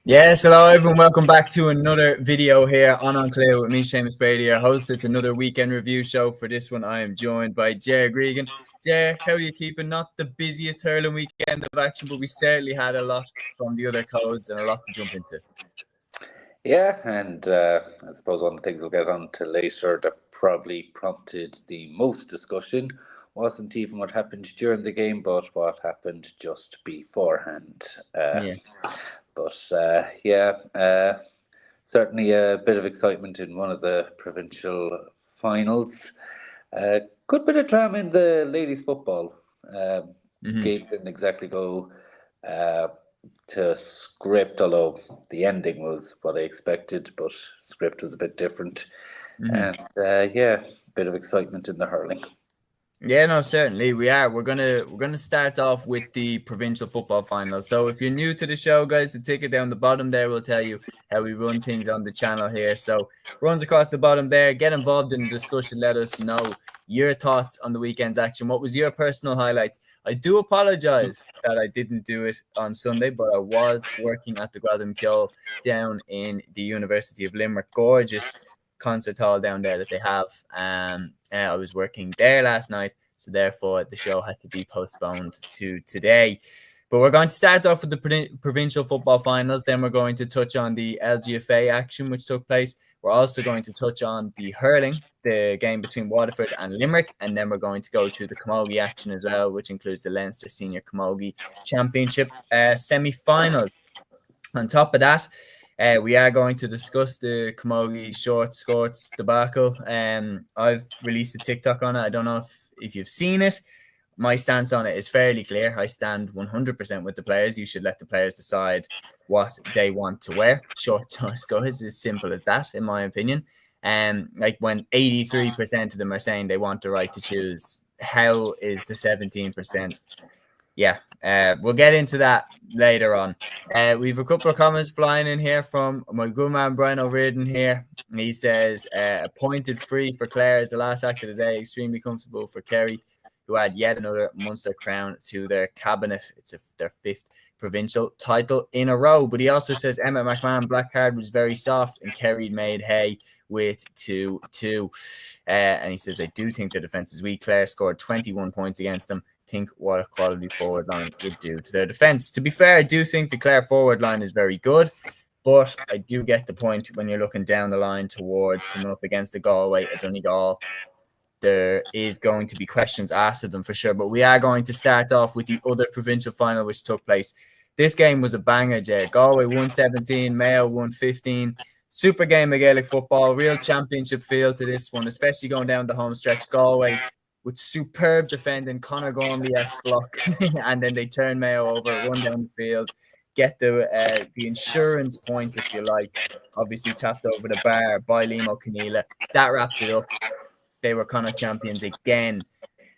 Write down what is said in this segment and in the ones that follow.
Yes, hello everyone. Welcome back to another video here on Clare with me, Séamus Brady Ger host. It's another weekend review show. For this one, I am joined by Ger Gregan. Ger, how are you keeping? Not the busiest hurling weekend of action, but we certainly had a lot from the other codes and a lot to jump into. Yeah, and I suppose one of the things we'll get on to later that probably prompted the most discussion wasn't even what happened during the game, but what happened just beforehand. Yeah. Certainly a bit of excitement in one of the provincial finals. Good bit of drama in the ladies' football. Games didn't exactly go uh, to script, although the ending was what I expected, but script was a bit different. And bit of excitement in the hurling. Yeah, no, certainly we are. We're gonna start off with the provincial football finals. So if you're new to the show, guys, the ticket down the bottom there will tell you how we run things on the channel here. So runs across the bottom there. Get involved in the discussion. Let us know your thoughts on the weekend's action. What was your personal highlights? I do apologize that I didn't do it on Sunday, but I was working at the Gaelic down in the University of Limerick. Gorgeous concert hall down there that they have. I was working there last night, so therefore the show had to be postponed to today. But we're going to start off with the provincial football finals. Then we're going to touch on the LGFA action which took place. We're also going to touch on the hurling, the game between Waterford and Limerick, and then we're going to go to the Camogie action as well, which includes the Leinster Senior Camogie Championship semi-finals. On top of that, we are going to discuss the Camogie Skorts debacle. I've released a TikTok on it. I don't know if you've seen it. My stance on it is fairly clear. I stand 100% with the players. You should let the players decide what they want to wear. Shorts or skirts, as simple as that, in my opinion. Like when 83% of them are saying they want the right to choose, how is the 17%? Yeah, we'll get into that later on. We have a couple of comments flying in here from my good man Brian O'Riordan here. He says, appointed free for Clare as the last act of the day. Extremely comfortable for Kerry, who add yet another Munster crown to their cabinet. It's their fifth provincial title in a row. But he also says Emmett McMahon black card was very soft and Kerry made hay with 2-2. And he says, I do think their defence is weak. Clare scored 21 points against them. Think what a quality forward line would do to their defence. To be fair, I do think the Clare forward line is very good, but I do get the point when you're looking down the line towards coming up against the Galway, a Donegal. There is going to be questions asked of them for sure, but we are going to start off with the other provincial final which took place. This game was a banger, Jay. Galway 117, Mayo 115. Super game of Gaelic football, real championship feel to this one, especially going down the home stretch. Galway with superb defending, Conor Gormley-esque block, and then they turn Mayo over, run down the field, get the insurance point, if you like. Obviously tapped over the bar by Liam O'Keneela. That wrapped it up. They were Connacht champions again.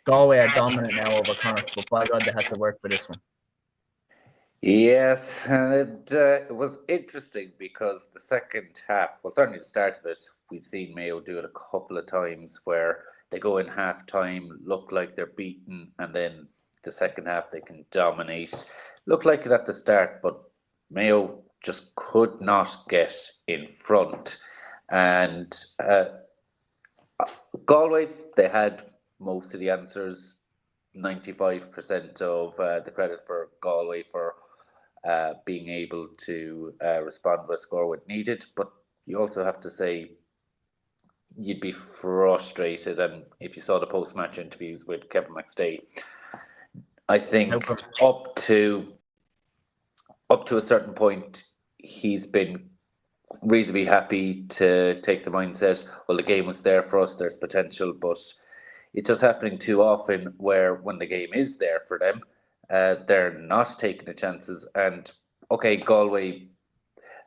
Galway are dominant now over Connacht, but by God, they had to work for this one. Yes, and it was interesting because the second half, well, certainly the start of it, we've seen Mayo do it a couple of times where they go in half time, look like they're beaten, and then the second half they can dominate. Looked like it at the start, but Mayo just could not get in front. And Galway, they had most of the answers. 95% of the credit for Galway for being able to respond with a score when needed. But you also have to say you'd be frustrated. And if you saw the post-match interviews with Kevin McStay, I think up to a certain point, he's been reasonably happy to take the mindset, well, the game was there for us, there's potential, but it's just happening too often where when the game is there for them, they're not taking the chances. And okay, Galway,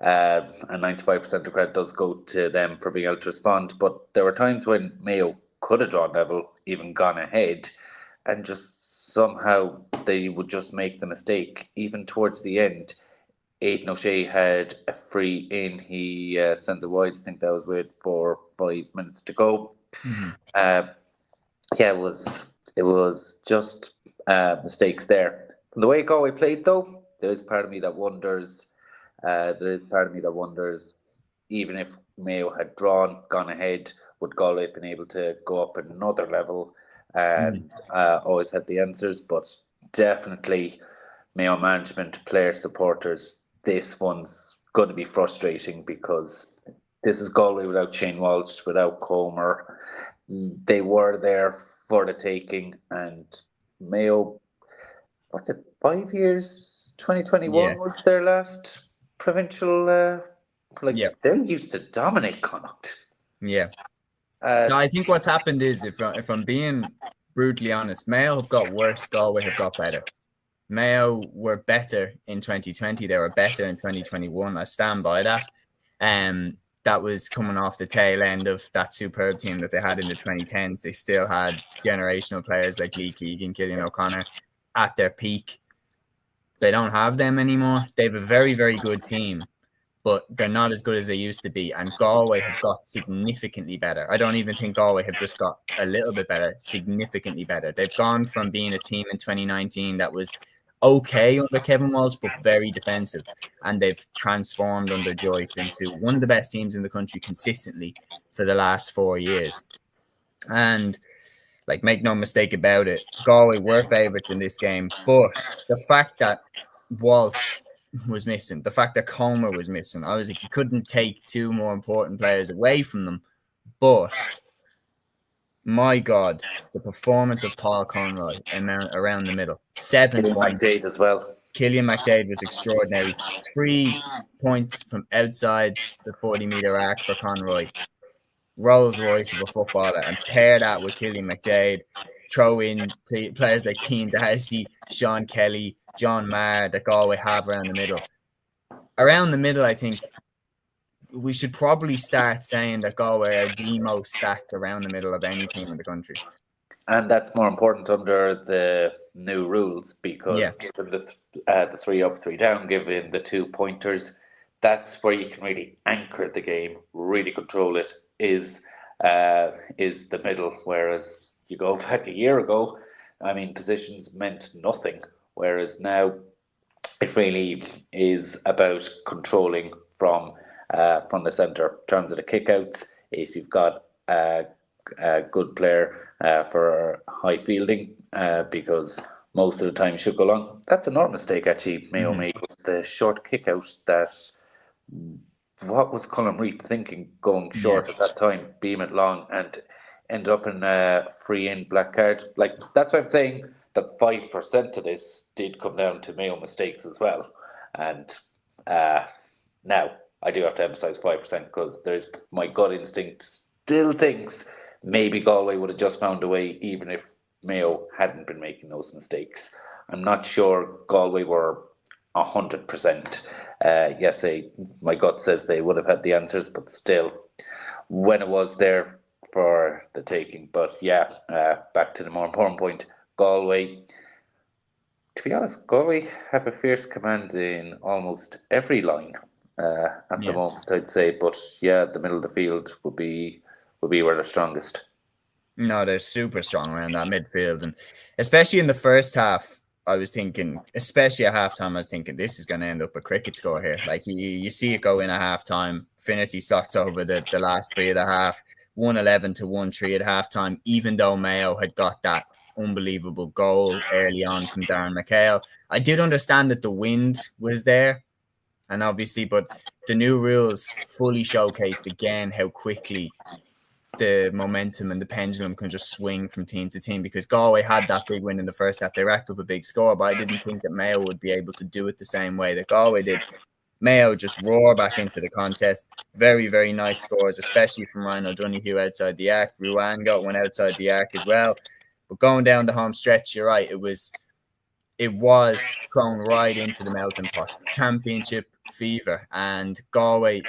and 95% of credit does go to them for being able to respond, but there were times when Mayo could have drawn level, even gone ahead, and just somehow they would just make the mistake. Even towards the end, Aidan O'Shea had a free in. He sends it wide. I think that was with 4 or 5 minutes to go. It was just mistakes there. From the way Galway played, though, there is part of me that wonders There is part of me that wonders, even if Mayo had gone ahead, would Galway have been able to go up another level and always had the answers? But definitely, Mayo management, players, supporters, this one's going to be frustrating because this is Galway without Shane Walsh, without Comer. They were there for the taking, and Mayo, what's it, 5 years? 2021 was their last provincial. They used to dominate Connacht. Yeah. No, I think what's happened is, if I'm being brutally honest, Mayo have got worse, Galway have got better. Mayo were better in 2020. They were better in 2021. I stand by that. That was coming off the tail end of that superb team that they had in the 2010s. They still had generational players like Lee Keegan, Cillian O'Connor at their peak. They don't have them anymore. They have a very, very good team, but they're not as good as they used to be. And Galway have got significantly better. I don't even think Galway have just got a little bit better, significantly better. They've gone from being a team in 2019 that was okay under Kevin Walsh, but very defensive. And they've transformed under Joyce into one of the best teams in the country consistently for the last 4 years. And make no mistake about it, Galway were favourites in this game. But the fact that Walsh was missing, the fact that Comer was missing, I was like, you couldn't take two more important players away from them. But my God, the performance of Paul Conroy around the middle, 7 points. McDade as well. Killian McDade was extraordinary. 3 points from outside the 40-metre arc for Conroy. Rolls Royce of a footballer, and pair that with Killian McDade. Throw in players like Keane Darcy, Sean Kelly, John Maher that Galway have around the middle. Around the middle, I think we should probably start saying that Galway are the most stacked around the middle of any team in the country. And that's more important under the new rules because given the 3 up, 3 down, given the 2 pointers, that's where you can really anchor the game, really control it, is the middle. Whereas you go back a year ago, I mean, positions meant nothing. Whereas now it really is about controlling from the centre. In terms of the kickouts, if you've got a good player for high fielding, because most of the time you should go long. That's a normal mistake actually Mayo made, was the short kickout that, what was Colin Reid thinking going short at that time, beam it long and end up in a free in black card. That's why I'm saying that 5% of this did come down to Mayo mistakes as well. And now I do have to emphasise 5% because there's my gut instinct still thinks maybe Galway would have just found a way even if Mayo hadn't been making those mistakes. I'm not sure Galway were 100%. Yes, my gut says they would have had the answers, but still, when it was there for the taking. But back to the more important point, Galway. To be honest, Galway have a fierce command in almost every line at the moment, I'd say. But the middle of the field would be where they're strongest. No, they're super strong around that midfield, and especially in the first half. I was thinking, especially at halftime, I was thinking this is going to end up a cricket score here. You see it go in at halftime. Finnerty slots over the last 3 of the half, 111 to 1-3 at halftime, even though Mayo had got that unbelievable goal early on from Darren McHale. I did understand that the wind was there, and obviously, but the new rules fully showcased again how quickly the momentum and the pendulum can just swing from team to team, because Galway had that big win in the first half. They racked up a big score, but I didn't think that Mayo would be able to do it the same way that Galway did. Mayo just roar back into the contest. Very, very nice scores, especially from Ryan O'Donoghue outside the arc. Ruan got one outside the arc as well. But going down the home stretch, you're right, it was thrown right into the melting pot. Championship fever, and Galway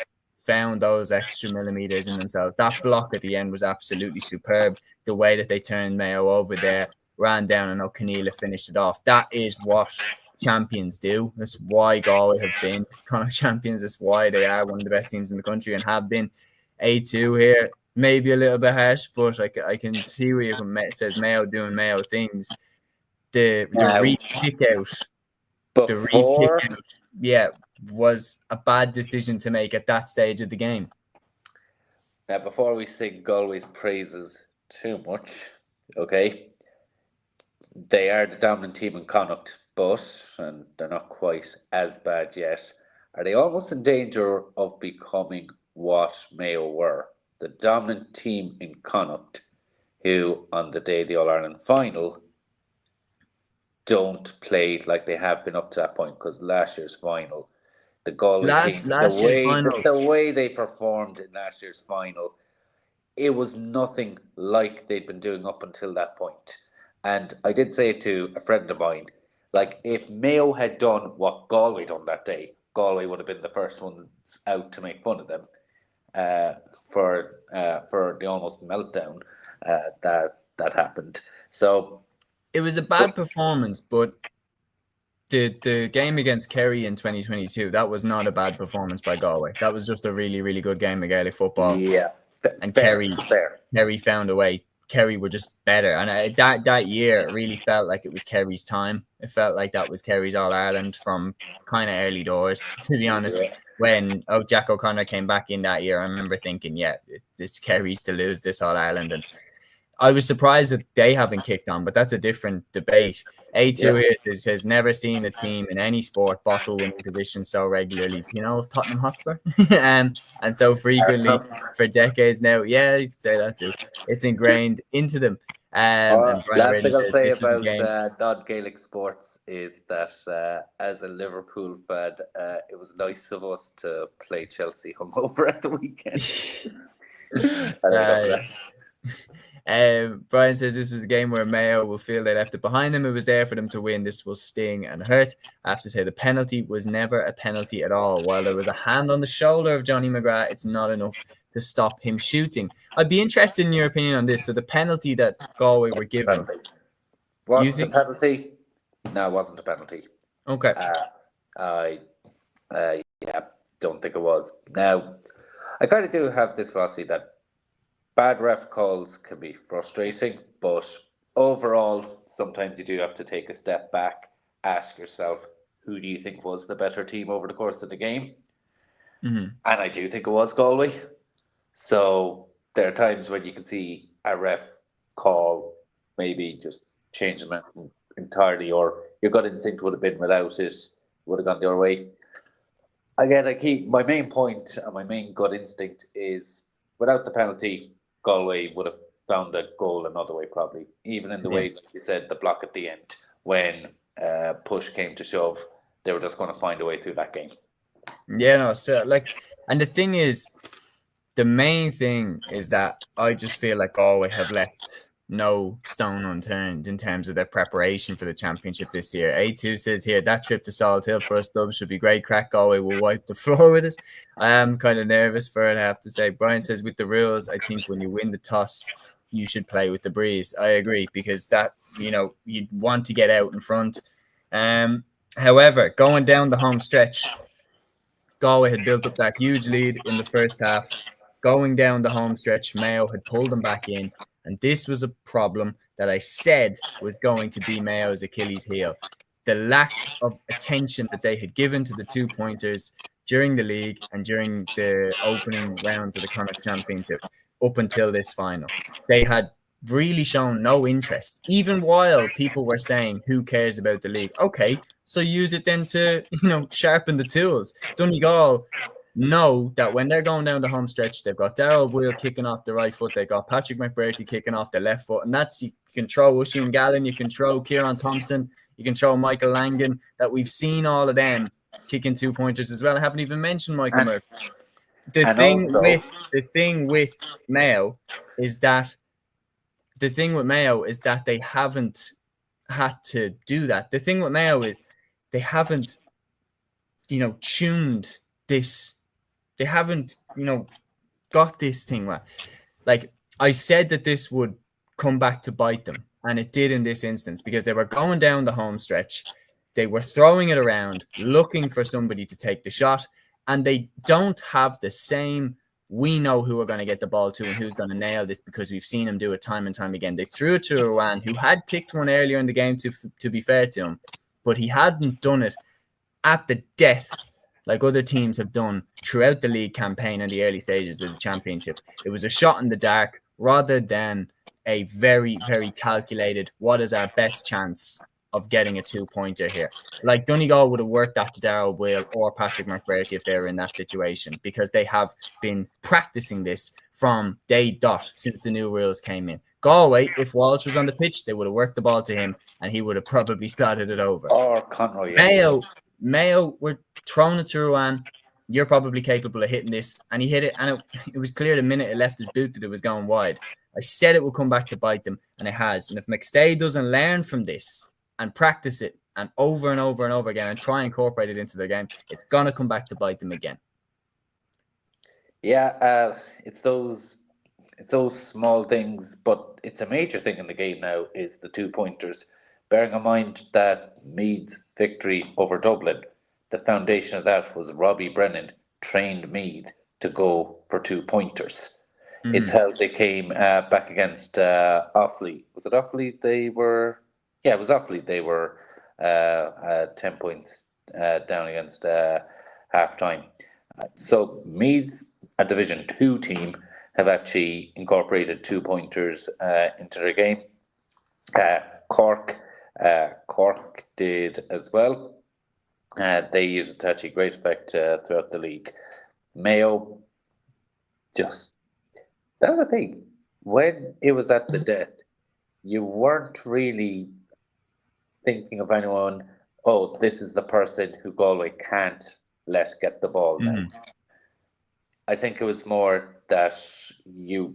found those extra millimeters in themselves. That block at the end was absolutely superb. The way that they turned Mayo over there, ran down, and O'Keneal finished it off. That is what champions do. That's why Galway have been Connacht champions. That's why they are one of the best teams in the country and have been. A2 here, maybe a little bit harsh, but I can see where you says Mayo doing Mayo things. The re-kick out. The re-kick out. Yeah. was a bad decision to make at that stage of the game? Now, before we sing Galway's praises too much, okay, they are the dominant team in Connacht, but, and they're not quite as bad yet, are they almost in danger of becoming what Mayo were? The dominant team in Connacht, who on the day of the All-Ireland final don't play like they have been up to that point, because last year's final, the Galway team, Last year's final. the way they performed in last year's final, it was nothing like they'd been doing up until that point. And I did say to a friend of mine, like, if Mayo had done what Galway done that day, Galway would have been the first ones out to make fun of them for the almost meltdown that happened. So it was a bad performance, but the game against Kerry in 2022, that was not a bad performance by Galway. That was just a really, really good game of Gaelic football. Yeah, and fair. Kerry found a way. Kerry were just better, and that year it really felt like it was Kerry's time. It felt like that was Kerry's All Ireland from kind of early doors, to be honest. Yeah. When Jack O'Connor came back in that year, I remember thinking, yeah, it's Kerry's to lose this All Ireland, and I was surprised that they haven't kicked on, but that's a different debate. A2 here has never seen a team in any sport bottle winning position so regularly. You know, of Tottenham Hotspur, and so frequently for decades now. Yeah, you could say that too. It's ingrained into them. And last thing I'll say about non-Gaelic sports is that as a Liverpool fan, it was nice of us to play Chelsea hungover at the weekend. Brian says this was a game where Mayo will feel they left it behind them. It was there for them to win. This will sting and hurt. I have to say the penalty was never a penalty at all. While there was a hand on the shoulder of Johnny McGrath, it's not enough to stop him shooting. I'd be interested in your opinion on this. So the penalty that Galway were given. Was it a penalty? No, it wasn't a penalty. Okay. I don't think it was. Now, I kind of do have this philosophy that bad ref calls can be frustrating, but overall, sometimes you do have to take a step back, ask yourself, who do you think was the better team over the course of the game? Mm-hmm. And I do think it was Galway. So there are times when you can see a ref call maybe just change them entirely, or your gut instinct would have been without it, would have gone your way. Again, my main point and my main gut instinct is without the penalty, Galway would have found a goal another way, probably. Even in the way, like you said, the block at the end, when push came to shove, they were just going to find a way through that game. Yeah, no, so and the thing is, the main thing is that I just feel like Galway have left no stone unturned in terms of their preparation for the championship this year. A2 says here, that trip to Solid Hill for us Dubs should be great crack. Galway will wipe the floor with it. I am kind of nervous for it, I have to say. Brian says, with the rules, I think when you win the toss, you should play with the breeze. I agree, because that, you'd want to get out in front. However, going down the home stretch, Galway had built up that huge lead in the first half. Going down the home stretch, Mayo had pulled them back in. And this was a problem that I said was going to be Mayo's Achilles heel. The lack of attention that they had given to the 2-pointers during the league and during the opening rounds of the Connacht Championship up until this final. They had really shown no interest, even while people were saying, who cares about the league? Okay, so use it then to, sharpen the tools. Donegal know that when they're going down the home stretch, they've got Darrell Boyle kicking off the right foot, they've got Patrick McBurty kicking off the left foot, and that's, you can throw Oisin Gallen, you can throw Kieran Thompson, you can throw Michael Langan, that we've seen all of them kicking 2-pointers as well. I haven't even mentioned Michael Murphy. The thing with Mayo is that they haven't had to do that. The thing with Mayo is they haven't, tuned this. They haven't, got this thing right. Like, I said that this would come back to bite them, and it did in this instance, because they were going down the home stretch. They were throwing it around, looking for somebody to take the shot, and they don't have the same, we know who we're going to get the ball to and who's going to nail this, because we've seen him do it time and time again. They threw it to Rowan, who had kicked one earlier in the game, to be fair to him, but he hadn't done it at the death like other teams have done throughout the league campaign and the early stages of the championship. It was a shot in the dark rather than a very, very calculated, what is our best chance of getting a 2-pointer here? Like Donegal would have worked that to Darrell Will or Patrick McBrearty if they were in that situation, because they have been practicing this from day dot since the new rules came in. Galway, if Walsh was on the pitch, they would have worked the ball to him and he would have probably slotted it over. Or Conroy. Yeah. Mayo were throwing it to Ruan. You're probably capable of hitting this. And he hit it. And it was clear the minute it left his boot that it was going wide. I said it would come back to bite them, and it has. And if McStay doesn't learn from this and practice it and over and over and over again and try and incorporate it into their game, it's going to come back to bite them again. Yeah, it's those small things, but it's a major thing in the game now is the 2-pointers. Bearing in mind that Meath's victory over Dublin, the foundation of that was Robbie Brennan trained Meath to go for 2-pointers. Mm-hmm. It's how they came back against Offaly. Was it Offaly? It was Offaly. They were 10 points down against half-time. So Meath, a Division 2 team, have actually incorporated 2-pointers into their game. Cork did as well. They used it to actually great effect throughout the league. Mayo, that's the thing. When it was at the death, you weren't really thinking of anyone, oh, this is the person who Galway can't let get the ball now. I think it was more that you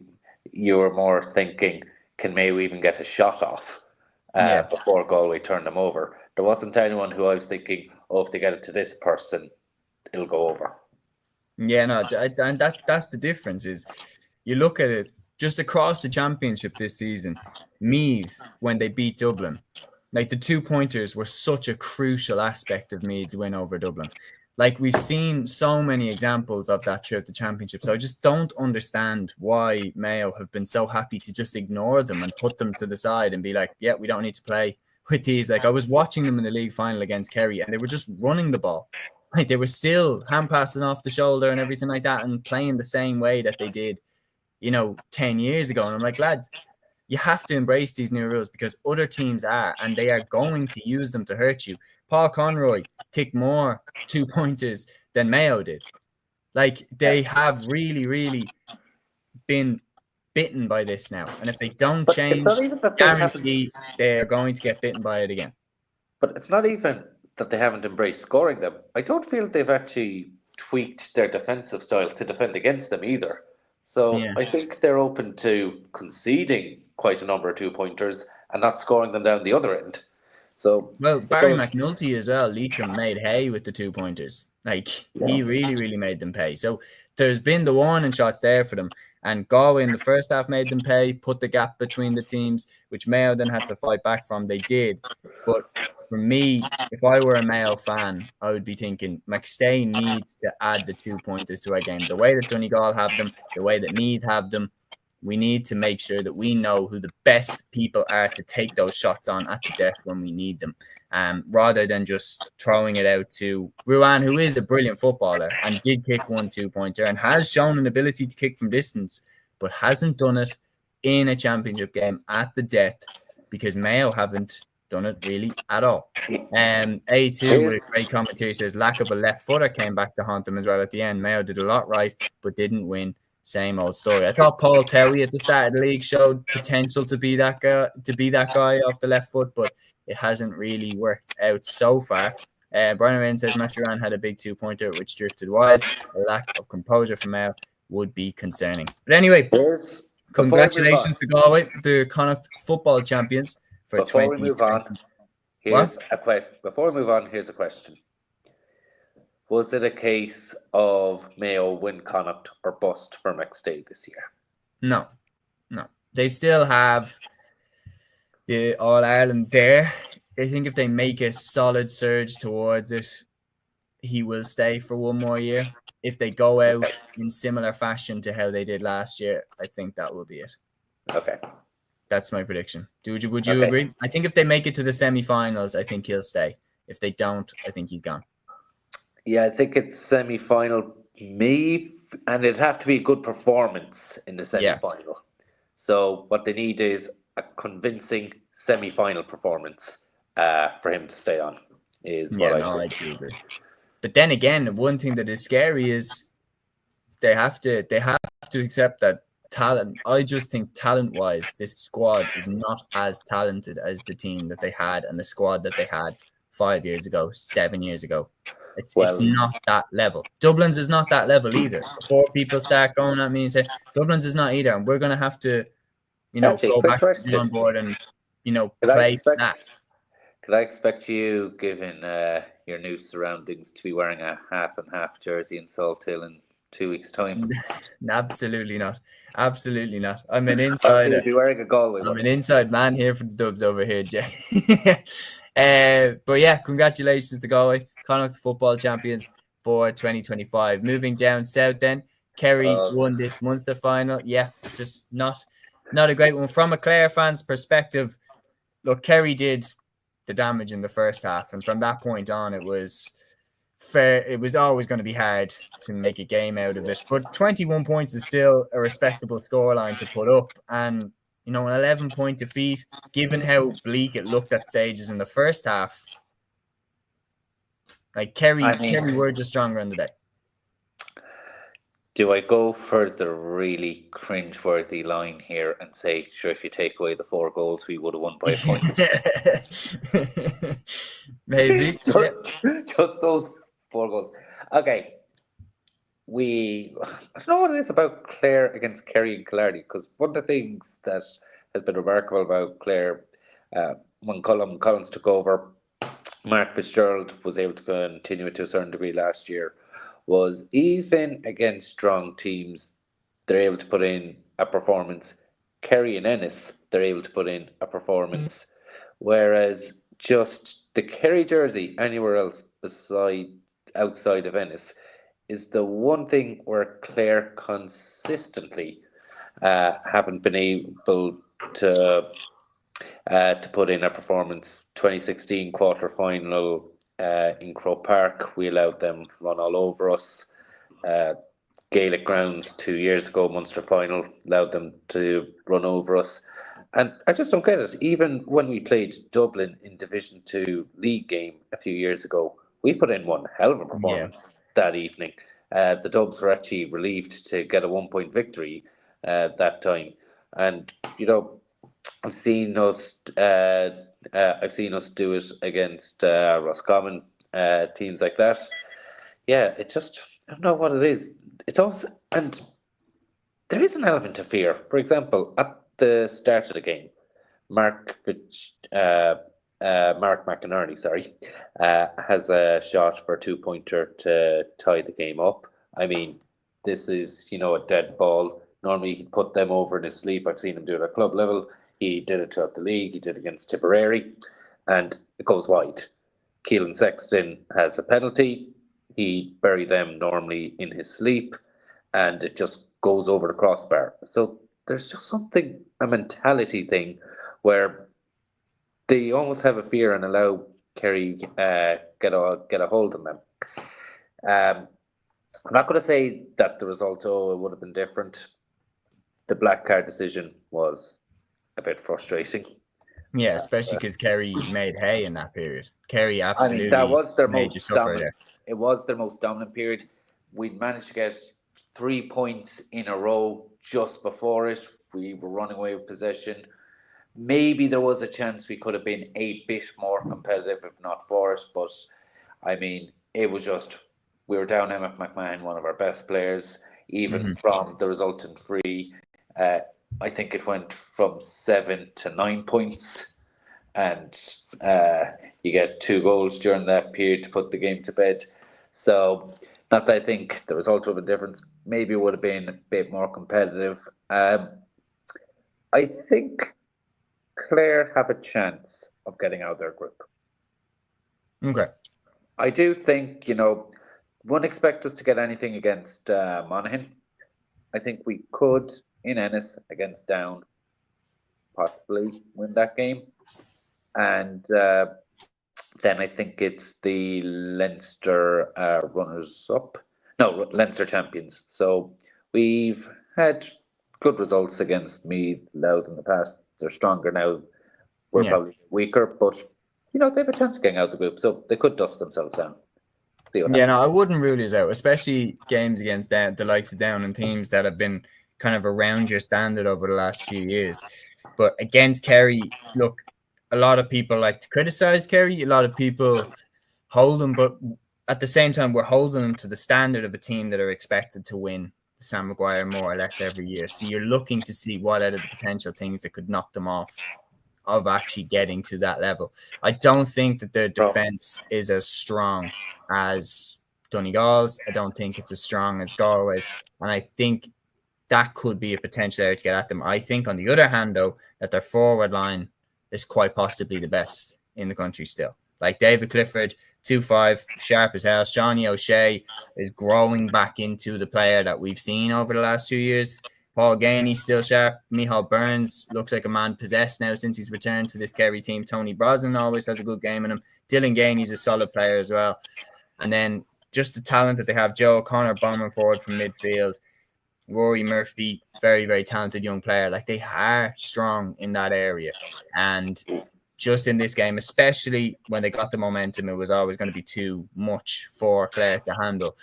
were more thinking, can Mayo even get a shot off before Galway turned them over? There wasn't anyone who I was thinking, oh, if they get it to this person, it'll go over. Yeah, no, and that's the difference. Is you look at it just across the championship this season, Meath, when they beat Dublin, like the 2-pointers were such a crucial aspect of Meath's win over Dublin. Like we've seen so many examples of that throughout the championship. So I just don't understand why Mayo have been so happy to just ignore them and put them to the side and be like, yeah, we don't need to play with these. Like I was watching them in the league final against Kerry and they were just running the ball. Like they were still hand passing off the shoulder and everything like that and playing the same way that they did, 10 years ago. And I'm like, lads, you have to embrace these new rules because other teams are, and they are going to use them to hurt you. Paul Conroy kicked more 2-pointers than Mayo did. Like they have really, really been bitten by this now. And if they don't change, guarantee they're going to get bitten by it again. But it's not even that they haven't embraced scoring them. I don't feel they've actually tweaked their defensive style to defend against them either. So I think they're open to conceding quite a number of 2-pointers and not scoring them down the other end. So Barry McNulty as well, Leitrim made hay with the 2-pointers. Like he really, really made them pay. So there's been the warning shots there for them. And Galway in the first half made them pay, put the gap between the teams, which Mayo then had to fight back from. They did. But for me, if I were a Mayo fan, I would be thinking McStay needs to add the 2-pointers to our game. The way that Donegal have them, the way that Meath have them, we need to make sure that we know who the best people are to take those shots on at the death when we need them, rather than just throwing it out to Ruan, who is a brilliant footballer and did kick 1 2-pointer and has shown an ability to kick from distance, but hasn't done it in a championship game at the death because Mayo haven't done it really at all. A2 with a great commentary says lack of a left footer came back to haunt them as well at the end. Mayo did a lot right, but didn't win. Same old story. I thought Paul Terry at the start of the league showed potential to be that guy off the left foot, but it hasn't really worked out so far. Brian Rain says Mathuran had a big 2-pointer which drifted wide. A lack of composure from Mayo would be concerning. But anyway, congratulations to Galway, the Connacht football champions for 2020. Before we move on, here's a question. Was it a case of Mayo win Connacht or bust for McStay this year? No. They still have the All-Ireland there. I think if they make a solid surge towards it, he will stay for one more year. If they go out in similar fashion to how they did last year, I think that will be it. Okay. That's my prediction. Would you agree? I think if they make it to the semi-finals, I think he'll stay. If they don't, I think he's gone. Yeah, I think it's semi-final, me, and it'd have to be a good performance in the Yeah. semi-final. So what they need is a convincing semi-final performance for him to stay on, is Yeah, what I no, I think. do agree. But then again, one thing that is scary is they have to accept that talent. I just think talent wise, this squad is not as talented as the team that they had and the squad that they had 5 years ago, 7 years ago. It's Well, not that level. Dublin's is not that level either. Before people start going at me and say Dublin's is not either, and we're gonna have to, actually, go quick back to the drawing question: board and Could I play for that. expect? Could I expect you, given your new surroundings, to be wearing a half and half jersey in Salt Hill in 2 weeks' time? Absolutely not. Absolutely not. I'm an So insider. you'd be wearing a Galway I'm one. an inside man here for the Dubs over here, Jay. But yeah, congratulations to Galway, Connacht football champions for 2025. Moving down south, then Kerry Uh, won this Munster final. Yeah, just not a great one from a Clare fan's perspective. Look, Kerry did the damage in the first half, and from that point on, it was fair. It was always going to be hard to make a game out of it. But 21 points is still a respectable scoreline to put up, and an 11-point defeat, given how bleak it looked at stages in the first half. Like I Kerry mean, were just stronger on the day. do I go for the really cringe-worthy line here and say, sure, if you take away the 4 goals, we would have won by a point? Maybe, yeah. Just those 4 goals. Okay, I don't know what it is about Clare against Kerry and Killarney, because one of the things that has been remarkable about Clare, when Collins took over, Mark Fitzgerald was able to continue it to a certain degree last year, was even against strong teams, they're able to put in a performance. Kerry and Ennis, they're able to put in a performance. Whereas just the Kerry jersey anywhere else outside of Ennis is the one thing where Clare consistently haven't been able to put in a performance. 2016 quarter final in Croke Park, we allowed them to run all over us. Gaelic grounds 2 years ago, Munster final, allowed them to run over us. And I just don't get it. Even when we played Dublin in Division 2 league game a few years ago, we put in one hell of a Yeah. performance that evening. The Dubs were actually relieved to get a 1 point victory that time. And, I've seen us. I've seen us do it against Roscommon teams like that. Yeah, it just I don't know what it is. It's also and there is an element of fear. For example, at the start of the game, Mark McInerney, sorry, has a shot for a 2-pointer to tie the game up. I mean, this is a dead ball. Normally he'd put them over in his sleep. I've seen him do it at club level. He did it throughout the league. He did it against Tipperary, and it goes wide. Keelan Sexton has a penalty. He buried them normally in his sleep, and it just goes over the crossbar. So there's just a mentality thing, where they almost have a fear and allow Kerry get a hold on them. Um, I'm not going to say that the result would have been different. The black card decision was a bit frustrating. Yeah, especially because Kerry made hay in that period. Kerry I mean, that absolutely was their made you most suffer dominant. there. It was their most dominant period. We'd managed to get 3 points in a row just before it. We were running away with possession. Maybe there was a chance we could have been a bit more competitive if not for it. But I mean, it was just we were down Emmett McMahon, one of our best players, even from the resultant free. Uh, I think it went from 7 to 9 points, and you get 2 goals during that period to put the game to bed. So, not that I think the result would have been different. Maybe it would have been a bit more competitive. I think Clare have a chance of getting out of their group. Okay. I do think, wouldn't expect us to get anything against Monaghan. I think we could, in Ennis, against Down, possibly win that game. And Then I think it's the Leinster runners-up. No, Leinster champions. So we've had good results against Meath, Louth in the past. They're stronger now. We're Yeah. probably weaker, but they have a chance of getting out of the group, so they could dust themselves down. Yeah, no, I wouldn't rule you out, especially games against the likes of Down and teams that have been kind of around your standard over the last few years. But against Kerry, look, a lot of people like to criticize Kerry. A lot of people hold them, but at the same time, we're holding them to the standard of a team that are expected to win Sam Maguire more or less every year. So you're looking to see what out of the potential things that could knock them off of actually getting to that level. I don't think that their defense is as strong as Donegal's. I don't think it's as strong as Galway's. And I think that could be a potential area to get at them. I think, on the other hand, though, that their forward line is quite possibly the best in the country still. Like David Clifford, 2'5", sharp as hell. Shawnee O'Shea is growing back into the player that we've seen over the last 2 years. Paul Gainey's still sharp. Michal Burns looks like a man possessed now since he's returned to this Kerry team. Tony Brosnan always has a good game in him. Dylan Gainey's a solid player as well. And then just the talent that they have. Joe O'Connor bombing forward from midfield. Rory Murphy, very, very talented young player. Like, they are strong in that area. And just in this game, especially when they got the momentum, it was always going to be too much for Clare to handle.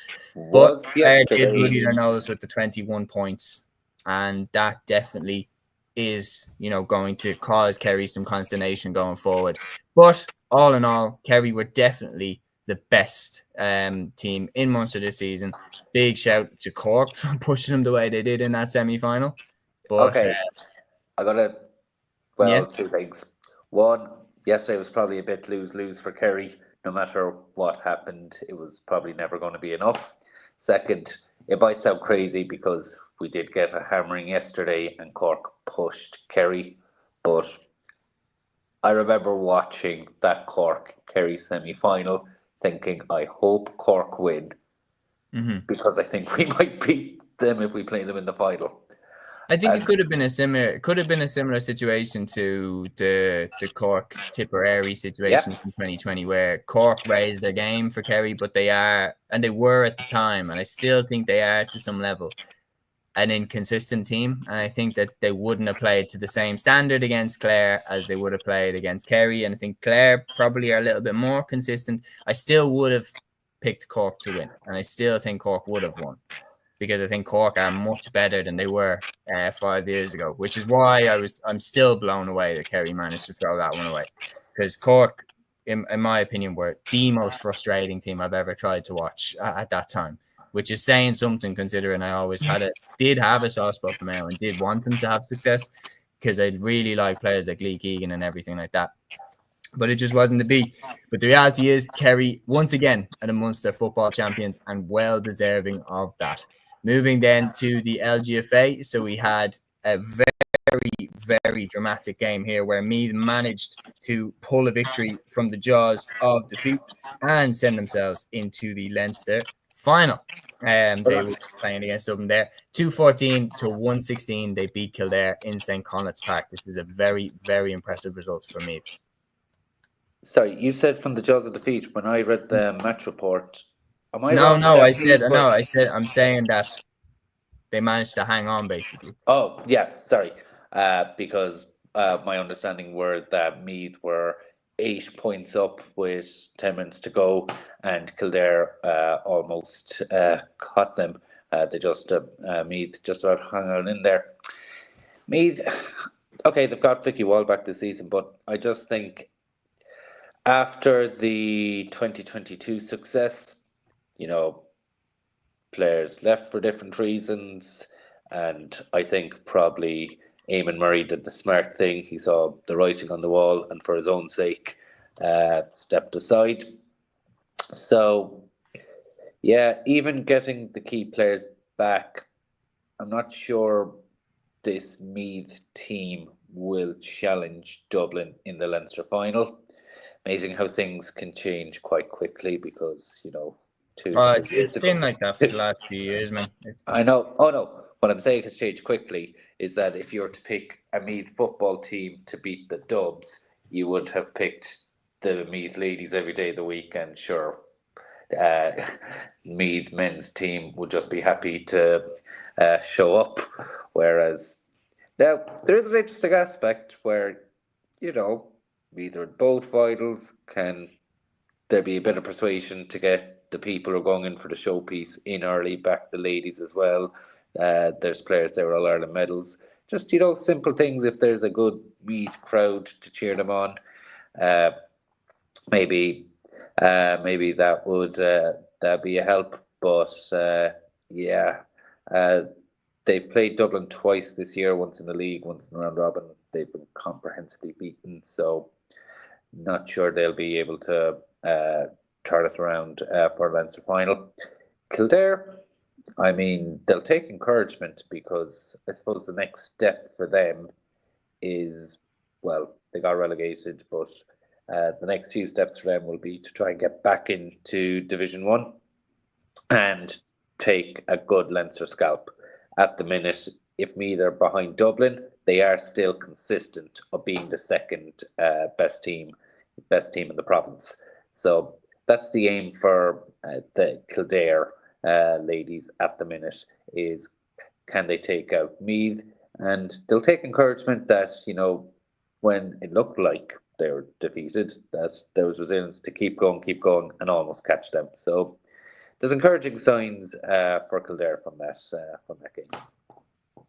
But Clare did bloody their nose with the 21 points. And that definitely is, going to cause Kerry some consternation going forward. But all in all, Kerry were definitely the best team in Munster this season. Big shout to Cork for pushing them the way they did in that semi-final. But I got two things. One, yesterday was probably a bit lose-lose for Kerry. No matter what happened, it was probably never going to be enough. Second, it might sound crazy because we did get a hammering yesterday and Cork pushed Kerry, but I remember watching that Cork-Kerry semi-final thinking, I hope Cork win, because I think we might beat them if we play them in the final. I think it could have been a similar situation to the Cork Tipperary situation from 2020, where Cork raised their game for Kerry, but they were at the time, and I still think they are to some level an inconsistent team. And I think that they wouldn't have played to the same standard against Clare as they would have played against Kerry. And I think Clare probably are a little bit more consistent. I still would have picked Cork to win, and I still think Cork would have won, because I think Cork are much better than they were 5 years ago, which is why I'm still blown away that Kerry managed to throw that one away. Because Cork, in my opinion, were the most frustrating team I've ever tried to watch at that time, which is saying something, considering I always did have a soft spot for Mayo and did want them to have success, because I really like players like Lee Keegan and everything like that. But it just wasn't to be. But the reality is, Kerry, once again, are the Munster football champions, and well deserving of that. Moving then to the LGFA. So we had a very, very dramatic game here where Meath managed to pull a victory from the jaws of defeat and send themselves into the Leinster final. They were playing against Dublin there. 214 to 116. They beat Kildare in St. Connacht's Park. This is a very, very impressive result for Meath. Sorry, you said from the jaws of defeat. When I read the match report, am I wrong? No, I said I'm saying that they managed to hang on, basically. Oh, yeah, sorry. Because my understanding were that Meath were 8 points up with 10 minutes to go, and Kildare almost caught them. Meath just about hung on in there. Meath, okay, they've got Vicky Wall back this season, but I just think after the 2022 success, players left for different reasons, and I think probably Eamon Murray did the smart thing. He saw the writing on the wall, and for his own sake, stepped aside. So, yeah, even getting the key players back, I'm not sure this Meath team will challenge Dublin in the Leinster final. Amazing how things can change quite quickly, because, it's been like that for the last few years, man. I know. Oh, no. What I'm saying has changed quickly is that if you were to pick a Meath football team to beat the Dubs, you would have picked the Meath ladies every day of the week, and sure, Meath men's team would just be happy to show up. Whereas now there is an interesting aspect where, Meath are in both finals. Can there be a bit of persuasion to get the people who are going in for the showpiece in early, back the ladies as well? There's players there with All Ireland medals. Just, simple things. If there's a good Meath crowd to cheer them on, uh, maybe that would that be a help. But yeah, they've played Dublin twice this year, once in the league, once in the round robin. They've been comprehensively beaten, so not sure they'll be able to turn it around for the Leinster final. Kildare, I mean, they'll take encouragement, because I suppose the next step for them is, well, they got relegated, but the next few steps for them will be to try and get back into Division 1 and take a good Leinster scalp. At the minute, if Meath are behind Dublin, they are still consistent of being the second best team in the province. So that's the aim for the Kildare ladies at the minute, is can they take out Meath? And they'll take encouragement that, when it looked like they were defeated, that there was resilience to keep going and almost catch them. So there's encouraging signs for Kildare from that game.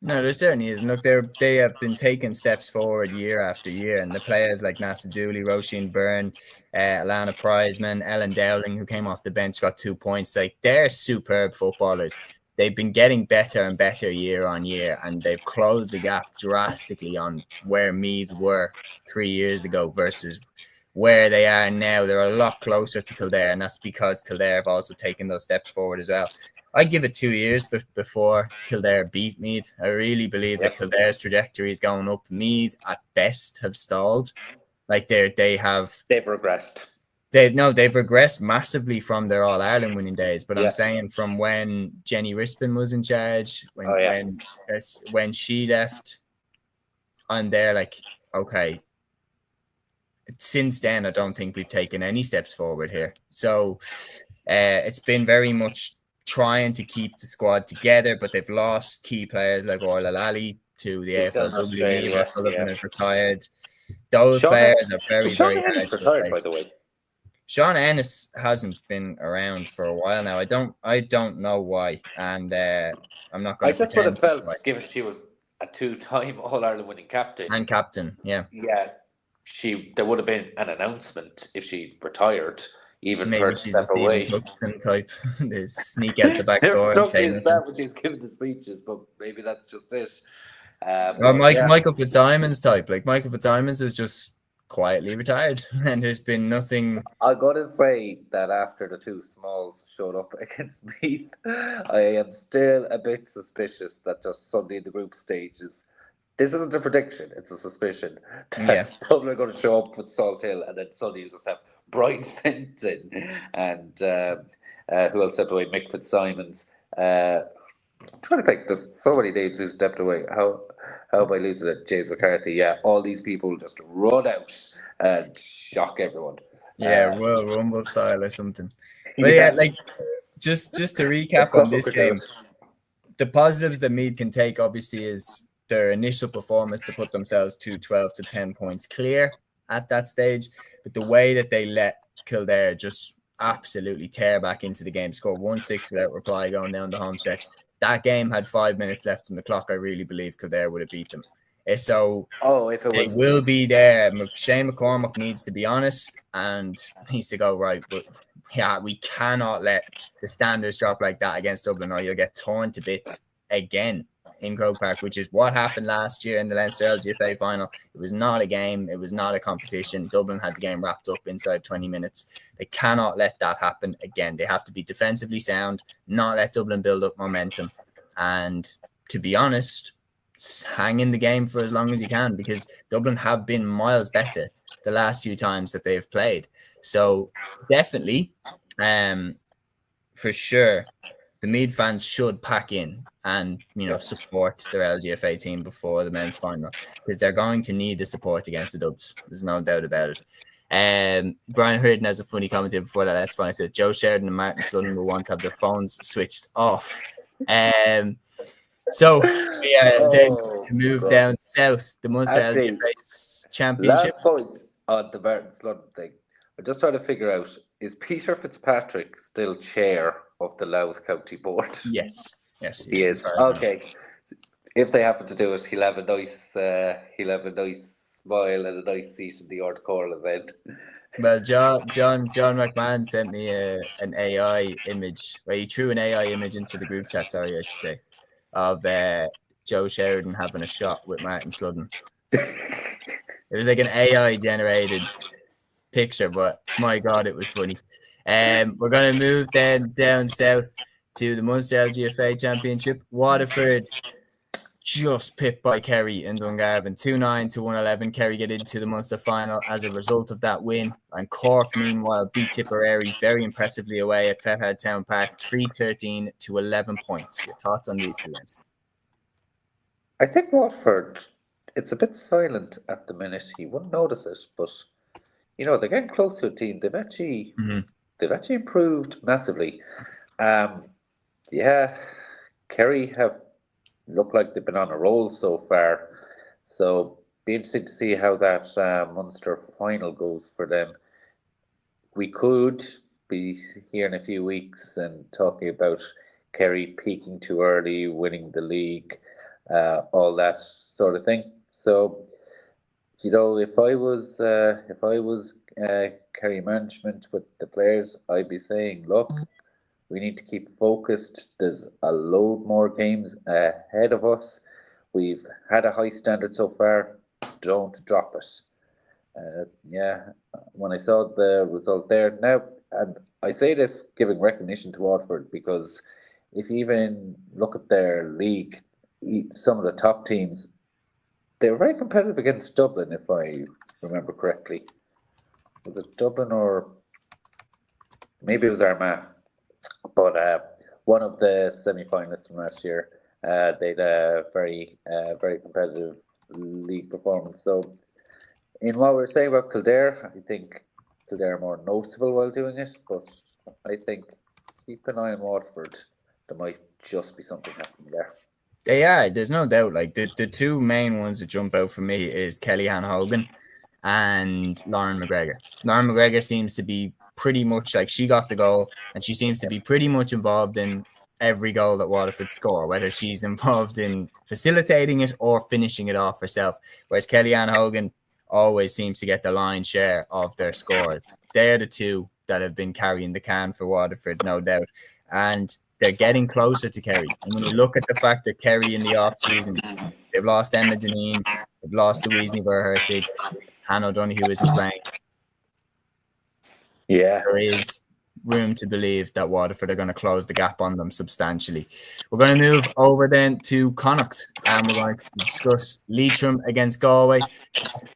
No, there certainly is. Look, they have been taking steps forward year after year, and the players like Nasa Dooley, Roisin Byrne, Alana Prizeman, Ellen Dowling, who came off the bench, got 2 points. Like, they're superb footballers. They've been getting better and better year on year, and they've closed the gap drastically on where Meath were 3 years ago versus where they are now. They're a lot closer to Kildare, and that's because Kildare have also taken those steps forward as well. I give it 2 years before Kildare beat Meath. I really believe that Kildare's trajectory is going up. Meath, at best, have stalled. Like they've regressed. They've regressed massively from their All Ireland winning days. But I'm saying from when Jenny Rispin was in charge, when she left, I'm there like, okay. Since then, I don't think we've taken any steps forward here. So it's been very much trying to keep the squad together, but they've lost key players like Orla Lally to the AFLW. Liam Sullivan is retired. Those players are very, very hard to replace. By the way. Sean Ennis hasn't been around for a while now. I don't know why, and I'm not going to. I just would have felt, given she was a 2-time All Ireland winning captain and captain, yeah. There would have been an announcement if she retired. Even maybe she's a Stephen Tuxton type. They sneak out the back door. Is that when she's giving the speeches, but maybe that's just it. Michael Fitzsimons type. Like Michael Fitzsimons is just quietly retired, and there's been nothing. I gotta say that after the two Smalls showed up against Meath, I am still a bit suspicious that just Sunday in the group stages. This isn't a prediction; it's a suspicion that Dublin are going to show up with Salt Hill, and then Sunday you'll just have Brian Fenton and who else stepped away? Mick Fitzsimons. I'm trying to think. There's so many names who stepped away. How am I losing it? James McCarthy. Yeah, all these people just run out and shock everyone. Yeah, Royal Rumble style or something. But like just to recap on this game, the positives that Meath can take obviously is their initial performance to put themselves to 12 to 10 points clear at that stage. But the way that they let Kildare just absolutely tear back into the game, score 1-6 without reply going down the home stretch. That game had 5 minutes left on the clock. I really believe Kildare would have beat them. So they will be there. Shane McCormack needs to be honest and needs to go, right, but yeah, we cannot let the standards drop like that against Dublin or you'll get torn to bits again in Croke Park, which is what happened last year in the Leinster LGFA final. It was not a game. It was not a competition. Dublin had the game wrapped up inside 20 minutes. They cannot let that happen again. They have to be defensively sound, not let Dublin build up momentum. And to be honest, hang in the game for as long as you can because Dublin have been miles better the last few times that they've played. So definitely, for sure, the Meath fans should pack in and, support their LGFA team before the men's final because they're going to need the support against the Dubs. There's no doubt about it. Brian Hurden has a funny comment here before that last final. I said Joe Sheridan and Martin Sludden will want to have their phones switched off. So then to move down south, the Munster Actually, LGFA Championship. last point on the Martin Sludden thing. I'm just trying to figure out, is Peter Fitzpatrick still chair of the Louth County Board? Yes, he is. Okay. If they happen to do it, he'll have a nice smile and a nice seat in the Ard Corla then. Well, John McMahon sent me an AI image. Well, he threw an AI image into the group chat. Sorry, I should say, of Joe Sheridan having a shot with Martin Sludden. It was like an AI generated picture, but my God, it was funny. We're gonna move then down south to the Munster LGFA Championship. Waterford just pipped by Kerry in Dungarvan, 2-9 to 111. Kerry get into the Munster final as a result of that win. And Cork, meanwhile, beat Tipperary very impressively away at Fethard Town Park, 3-13 to 11 points. Your thoughts on these two games? I think Watford, it's a bit silent at the minute. You wouldn't notice it, but they're getting close to a team. They've actually improved massively. Kerry have looked like they've been on a roll so far. So be interesting to see how that Munster final goes for them. We could be here in a few weeks and talking about Kerry peaking too early, winning the league, all that sort of thing. So, if I was Kerry management with the players, I'd be saying, look, we need to keep focused. There's a load more games ahead of us. We've had a high standard so far. Don't drop it. When I saw the result there now, and I say this giving recognition to Waterford, because if you even look at their league, some of the top teams, they were very competitive against Dublin, if I remember correctly. Was it Dublin or maybe it was Armagh? But one of the semi-finalists from last year, they had a very competitive league performance. So, in what we were saying about Kildare, I think Kildare are more noticeable while doing it, but I think keep an eye on Waterford. There might just be something happening there. They are. There's no doubt. Like the two main ones that jump out for me is Kellyanne Hogan and Lauren McGregor. Lauren McGregor seems to be pretty much like, she got the goal and she seems to be pretty much involved in every goal that Waterford score, whether she's involved in facilitating it or finishing it off herself. Whereas Kellyanne Hogan always seems to get the lion's share of their scores. They're the two that have been carrying the can for Waterford, no doubt. And they're getting closer to Kerry. And when you look at the fact that Kerry in the off-season, they've lost Emma Deneen, they've lost Louise Niebuhr-Hertig, Hannah O'Donoghue isn't playing. Yeah. There is room to believe that Waterford are going to close the gap on them substantially. We're going to move over then to Connacht, and we're going to discuss Leitrim against Galway.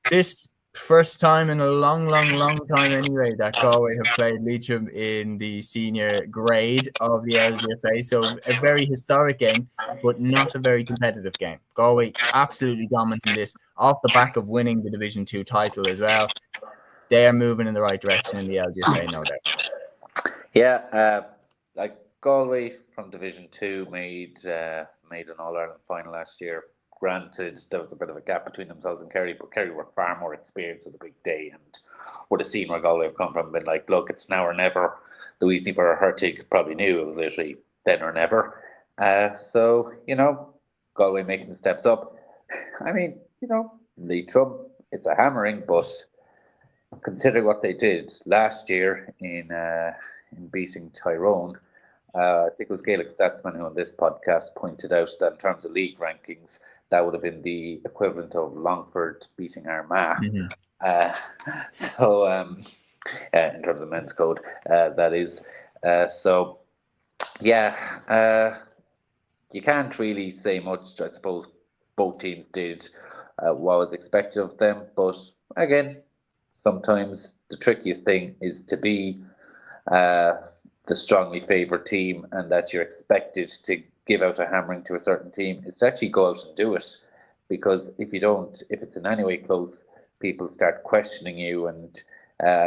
This first time in a long time anyway that Galway have played Leitrim in the senior grade of the LGFA. So a very historic game, but not a very competitive game. Galway absolutely dominating this off the back of winning the Division 2 title as well. They are moving in the right direction in the LGFA, no doubt. Yeah, like Galway from Division 2 made an All-Ireland final last year. Granted, there was a bit of a gap between themselves and Kerry, but Kerry were far more experienced with the big day and would have seen where Galway have come from and been like, look, it's now or never. Louise Niebuhr-Hertig probably knew it was literally then or never. So, Galway making the steps up. I mean, Leitrim, it's a hammering, but considering what they did last year in beating Tyrone, I think it was Gaelic Statsman who on this podcast pointed out that in terms of league rankings, that would have been the equivalent of Longford beating Armagh. In terms of men's code, that is. You can't really say much. I suppose both teams did what was expected of them. But again, sometimes the trickiest thing is to be the strongly favoured team, and that you're expected to give out a hammering to a certain team, is to actually go out and do it. Because if you don't, if it's in any way close, people start questioning you, and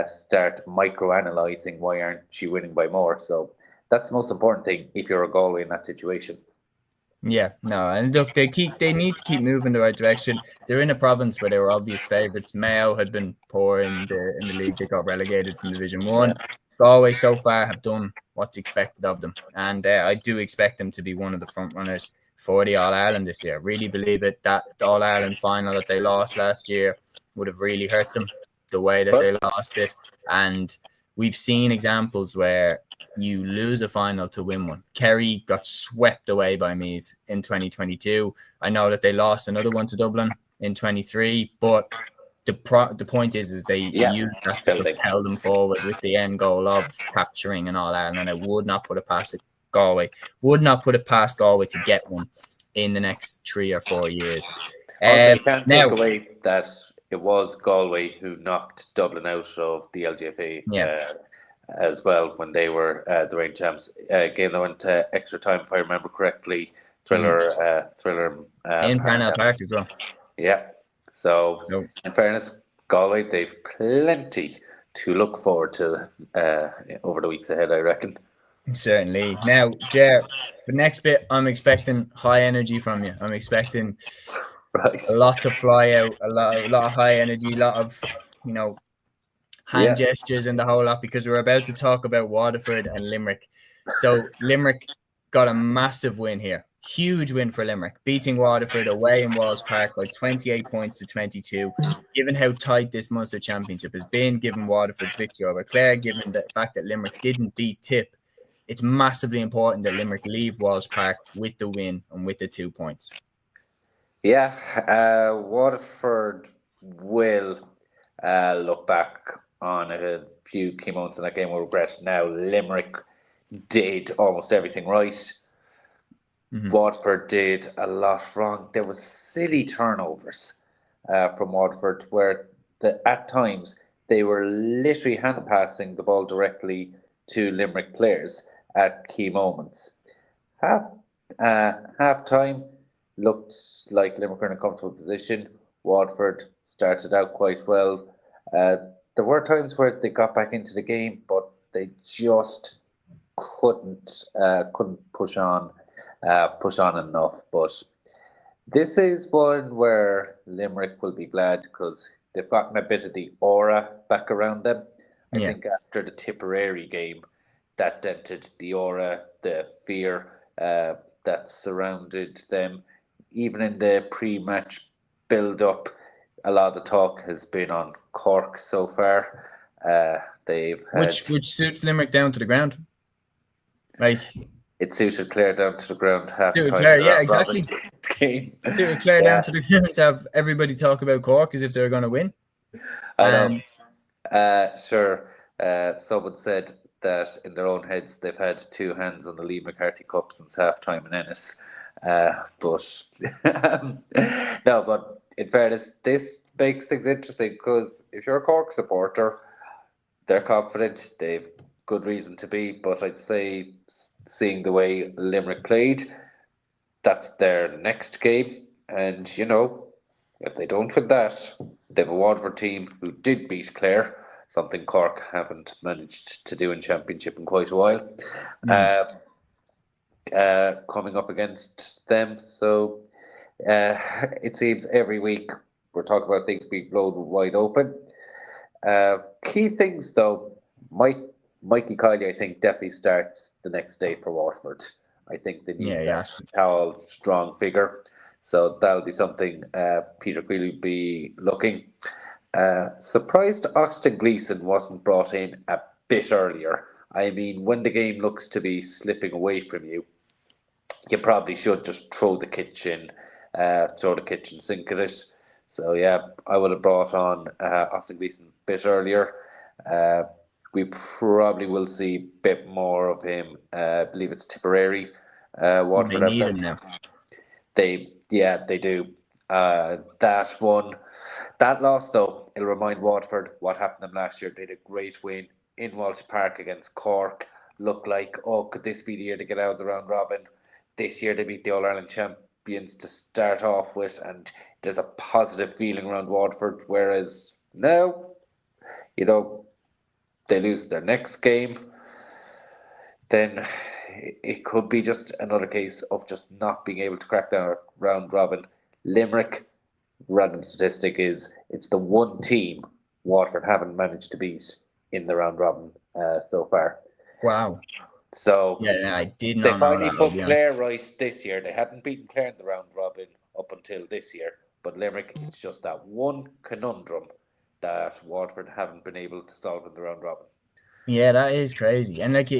start micro-analysing why aren't you winning by more. So that's the most important thing if you're a Galway in that situation. Yeah, no, and look, they need to keep moving the right direction. They're in a province where they were obvious favourites. Mayo had been poor in the league; they got relegated from Division One. Galway so far have done what's expected of them, and I do expect them to be one of the front runners for the All Ireland this year. Really believe it. That All Ireland final that they lost last year would have really hurt them the way that they lost it, and we've seen examples where you lose a final to win one. Kerry got swept away by Meath in 2022. I know that they lost another one to Dublin in 23, but the point is they use that to propel them forward with the end goal of capturing an All Ireland, and I would not put it past Galway. Would not put it past Galway to get one in the next 3 or 4 years. Also, you can't take away that it was Galway who knocked Dublin out of the LGFA as well when they were the reigning champs. Game that went to extra time, if I remember correctly. Thriller in Parnell Park as well. Yeah. So in fairness, Galway, they've plenty to look forward to over the weeks ahead, I reckon. Certainly. Now, Ger, the next bit, I'm expecting high energy from you. I'm expecting a lot to fly out, a lot of high energy, a lot of, hand gestures and the whole lot, because we're about to talk about Waterford and Limerick. So Limerick got a massive win here. Huge win for Limerick, beating Waterford away in Walsh Park by 28 points to 22. Given how tight this Munster Championship has been, given Waterford's victory over Clare, given the fact that Limerick didn't beat Tip, it's massively important that Limerick leave Walsh Park with the win and with the 2 points. Yeah, Waterford will look back on a few key moments in that game with regret. Now, Limerick did almost everything right. Waterford did a lot wrong. There was silly turnovers from Waterford where at times they were literally hand passing the ball directly to Limerick players at key moments. Half time looked like Limerick were in a comfortable position. Waterford started out quite well. There were times where they got back into the game, but they just couldn't push on enough. But this is one where Limerick will be glad because they've gotten a bit of the aura back around them. I think after the Tipperary game, that dented the aura, the fear that surrounded them. Even in the pre-match build-up, a lot of the talk has been on Cork so far. They've had, which suits Limerick down to the ground. Like it suited Clare down to the ground half the time. Clare, yeah, exactly. Suited Clare down to the ground to have everybody talk about Cork as if they're going to win. I know. Sure. Someone said that in their own heads they've had 2 hands on the Lee McCarthy Cup since half-time in Ennis. But no, but in fairness, this makes things interesting because if you're a Cork supporter, they're confident, they've good reason to be, but I'd say seeing the way Limerick played, that's their next game, and if they don't win that, they have a Waterford team who did beat Clare, something Cork haven't managed to do in Championship in quite a while. Coming up against them. So it seems every week we're talking about things being blown wide open. Key things though, Mikey Kiley, I think, definitely starts the next day for Waterford. I think they need that tall, strong figure. So that'll be something Peter Queally will be looking. Surprised Austin Gleeson wasn't brought in a bit earlier. I mean, when the game looks to be slipping away from you, you probably should just throw the kitchen sink at it. So yeah, I would have brought on Austin Gleeson a bit earlier. We probably will see a bit more of him. I believe it's Tipperary. Waterford they need him now. They do. That loss though, it'll remind Waterford what happened to them last year. They had a great win in Walsh Park against Cork. Looked like, could this be the year to get out of the round robin? This year they beat the All-Ireland champions to start off with, and there's a positive feeling around Waterford, whereas now, they lose their next game, then it could be just another case of just not being able to crack down a round robin. Limerick, random statistic is it's the one team Waterford haven't managed to beat in the round robin so far. Wow. So Yeah, I did they not know finally that. put Clare right this year. They hadn't beaten Clare in the round robin up until this year. But Limerick, it's just that one conundrum that Waterford haven't been able to solve in the round robin. Yeah, that is crazy. And like,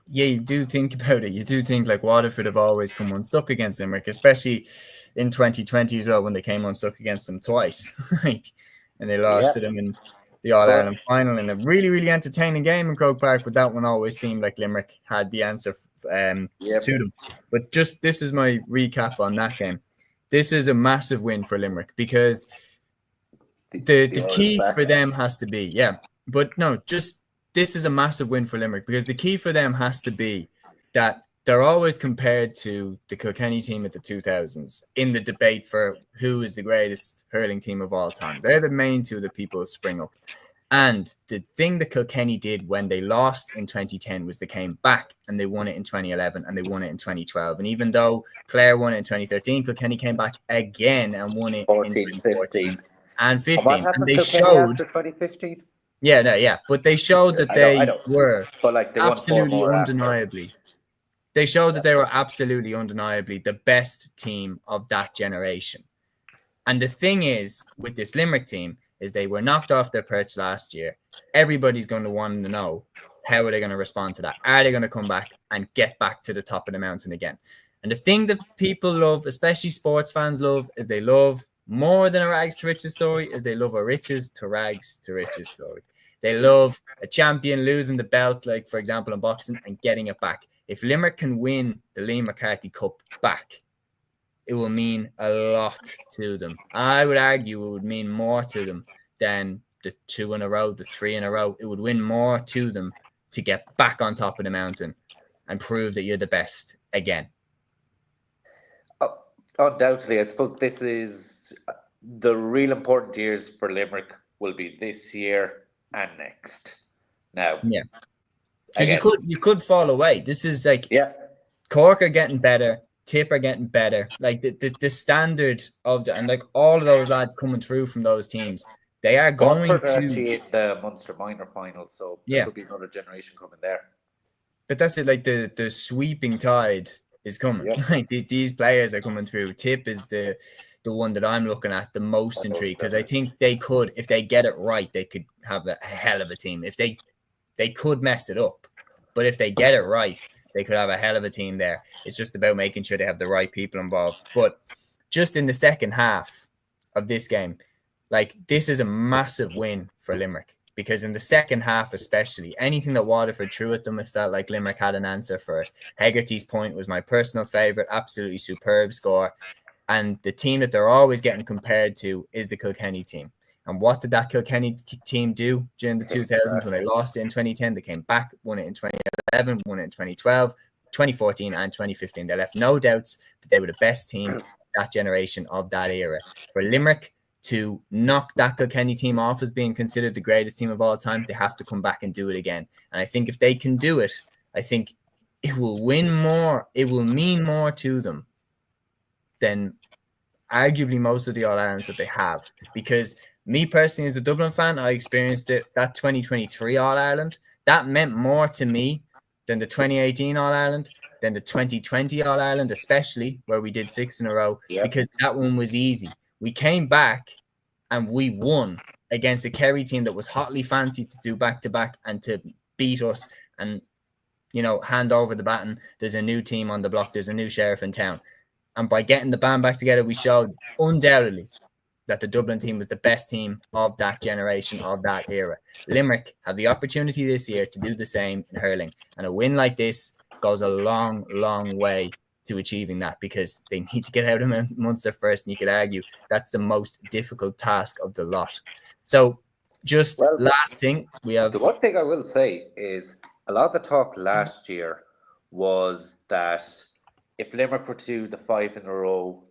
you do think about it. You do think like Waterford have always come unstuck against Limerick, especially in 2020 as well when they came unstuck against them twice, like, and they lost Yeah. to them in the All But Ireland final in a really, really entertaining game in Croke Park. But that one always seemed like Limerick had the answer yep. to them. But just this is my recap on that game. This is a massive win for Limerick because the Irish key back. for them has to be, but no, just this is a massive win for Limerick because the key for them has to be that they're always compared to the Kilkenny team at the 2000s in the debate for who is the greatest hurling team of all time. They're the main two that people spring up. And the thing that Kilkenny did when they lost in 2010 was they came back and they won it in 2011 and they won it in 2012. And even though Clare won it in 2013, Kilkenny came back again and won it in 14, 2014 15. and And what 15. And happened they to Kilkenny showed, after 2015? but they showed that I they know. were But like they won four absolutely more after. undeniably. They showed that they were absolutely undeniably the best team of that generation. And the thing is, with this Limerick team, is they were knocked off their perch last year. Everybody's going to want to know how are they going to respond to that? Are they going to come back and get back to the top of the mountain again? And the thing that people love, especially sports fans love, is they love more than a rags to riches story, is they love a riches to rags to riches story. They love a champion losing the belt, like for example in boxing, and getting it back. If Limerick can win the Liam McCarthy Cup back, it will mean a lot to them. I would argue it would mean more to them than the 2 in a row, the 3 in a row. It would win more to them to get back on top of the mountain and prove that you're the best again. Undoubtedly, I suppose this is the real important years for Limerick will be this year and next. Now, yeah, because you could fall away. This is like Cork are getting better, Tip are getting better. Like the standard of and like all of those lads coming through from those teams, they are going Waterford to are actually in the Munster minor final, so there could be another generation coming there. But that's it. Like the sweeping tide is coming. Like these players are coming through. Tip is the one that I'm looking at the most intrigued because I think they could, if they get it right, they could have a hell of a team. If they could mess it up, but if they get it right, they could have a hell of a team there. It's just about making sure they have the right people involved. But just in the second half of this game, like this is a massive win for Limerick. Because in the second half, especially, anything that Waterford threw at them, it felt like Limerick had an answer for it. Hegarty's point was my personal favourite, absolutely superb score. And the team that they're always getting compared to is the Kilkenny team. And what did that Kilkenny team do during the 2000s when they lost it in 2010? They came back, won it in 2011, won it in 2012, 2014, and 2015. They left no doubts that they were the best team that generation of that era. For Limerick to knock that Kilkenny team off as being considered the greatest team of all time, they have to come back and do it again. And I think if they can do it, I think it will win more. It will mean more to them than arguably most of the All-Irelands that they have. Because me personally, as a Dublin fan, I experienced it, that 2023 All-Ireland. That meant more to me than the 2018 All-Ireland, than the 2020 All-Ireland, especially where we did 6 in a row, because that one was easy. We came back and we won against a Kerry team that was hotly fancied to do back-to-back and to beat us and, hand over the baton. There's a new team on the block. There's a new sheriff in town. And by getting the band back together, we showed undoubtedly that the Dublin team was the best team of that generation, of that era. Limerick have the opportunity this year to do the same in hurling. And a win like this goes a long, long way to achieving that because they need to get out of Munster first. And you could argue that's the most difficult task of the lot. So last thing, we have... The one thing I will say is a lot of the talk last year was that if Limerick were to do the 5 in a row,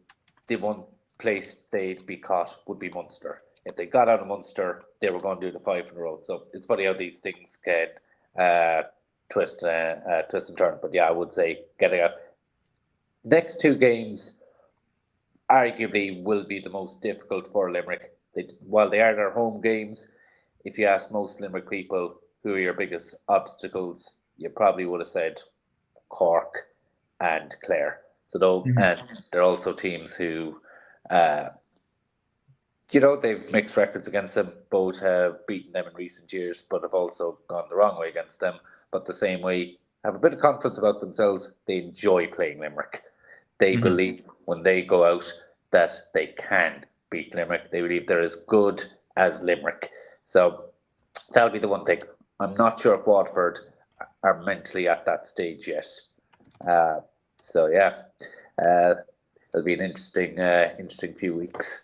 the one place they'd be caught would be Munster. if they got out of Munster, they were going to do the 5 in a row. So it's funny how these things can twist and turn. But yeah, I would say getting out. Next 2 games arguably will be the most difficult for Limerick. While they are their home games, if you ask most Limerick people who are your biggest obstacles, you probably would have said Cork and Clare. So and they're also teams who, they've mixed records against them. Both have beaten them in recent years, but have also gone the wrong way against them. But the same way, have a bit of confidence about themselves. They enjoy playing Limerick. They believe when they go out that they can beat Limerick. They believe they're as good as Limerick. So that'll be the one thing. I'm not sure if Waterford are mentally at that stage yet. So yeah, it'll be an interesting few weeks.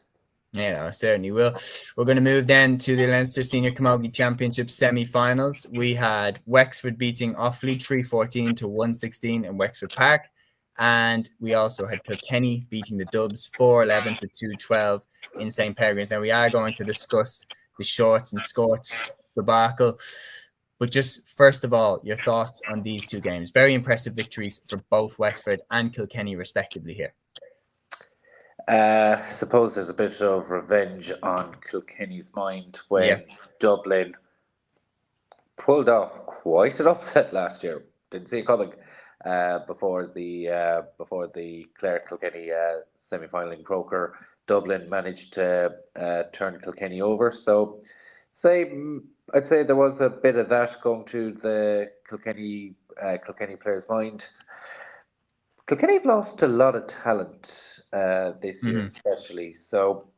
Yeah, no, certainly will. We're going to move then to the Leinster Senior Camogie Championship semi-finals. We had Wexford beating Offaly 3-14 to 1-16 in Wexford Park. And we also had Kilkenny beating the Dubs 4-11 to 2-12 in St. Peregrine's. Now we are going to discuss the Shorts and Skorts debacle. But just first of all, your thoughts on these 2 games. Very impressive victories for both Wexford and Kilkenny respectively here. Suppose there's a bit of revenge on Kilkenny's mind when Dublin pulled off quite an upset last year. Didn't see it coming before the Clare Kilkenny semi-final in Croker. Dublin managed to turn Kilkenny over. So I'd say there was a bit of that going to the Kilkenny players' mind. Kilkenny have lost a lot of talent this year, especially. So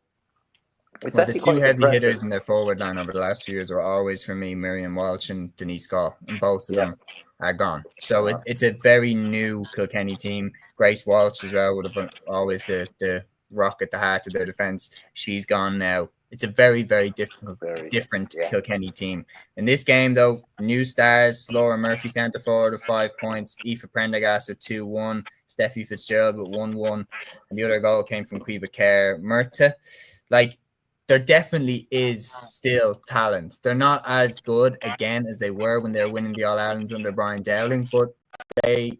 it's the 2 heavy hitters in their forward line over the last few years were always, for me, Miriam Walsh and Denise Gall, and both of them are gone. So it's a very new Kilkenny team. Grace Walsh as well would have been always the rock at the heart of their defence. She's gone now. It's a very, very different Kilkenny team. In this game, though, new stars, Laura Murphy centre forward with 5 points, Aoife Prendergast with 2-1, Steffi Fitzgerald with 1-1, and the other goal came from Caoimhe Kerr Murta. There definitely is still talent. They're not as good, again, as they were when they were winning the All-Irelands under Brian Dowling, but they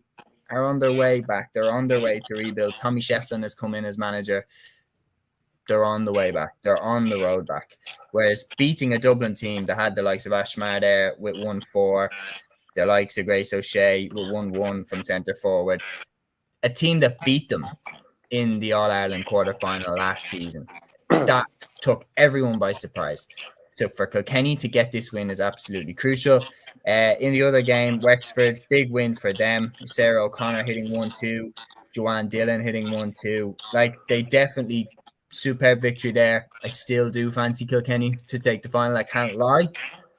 are on their way back. They're on their way to rebuild. Tommy Shefflin has come in as manager. They're on the way back. They're on the road back. Whereas beating a Dublin team that had the likes of Ashmar there with 1-4, the likes of Grace O'Shea with 1-1 from centre forward, a team that beat them in the All-Ireland quarterfinal last season, that took everyone by surprise. So for Kilkenny to get this win is absolutely crucial. In the other game, Wexford, big win for them. Sarah O'Connor hitting 1-2, Joanne Dillon hitting 1-2. They definitely superb victory there. I still do fancy Kilkenny to take the final. I can't lie.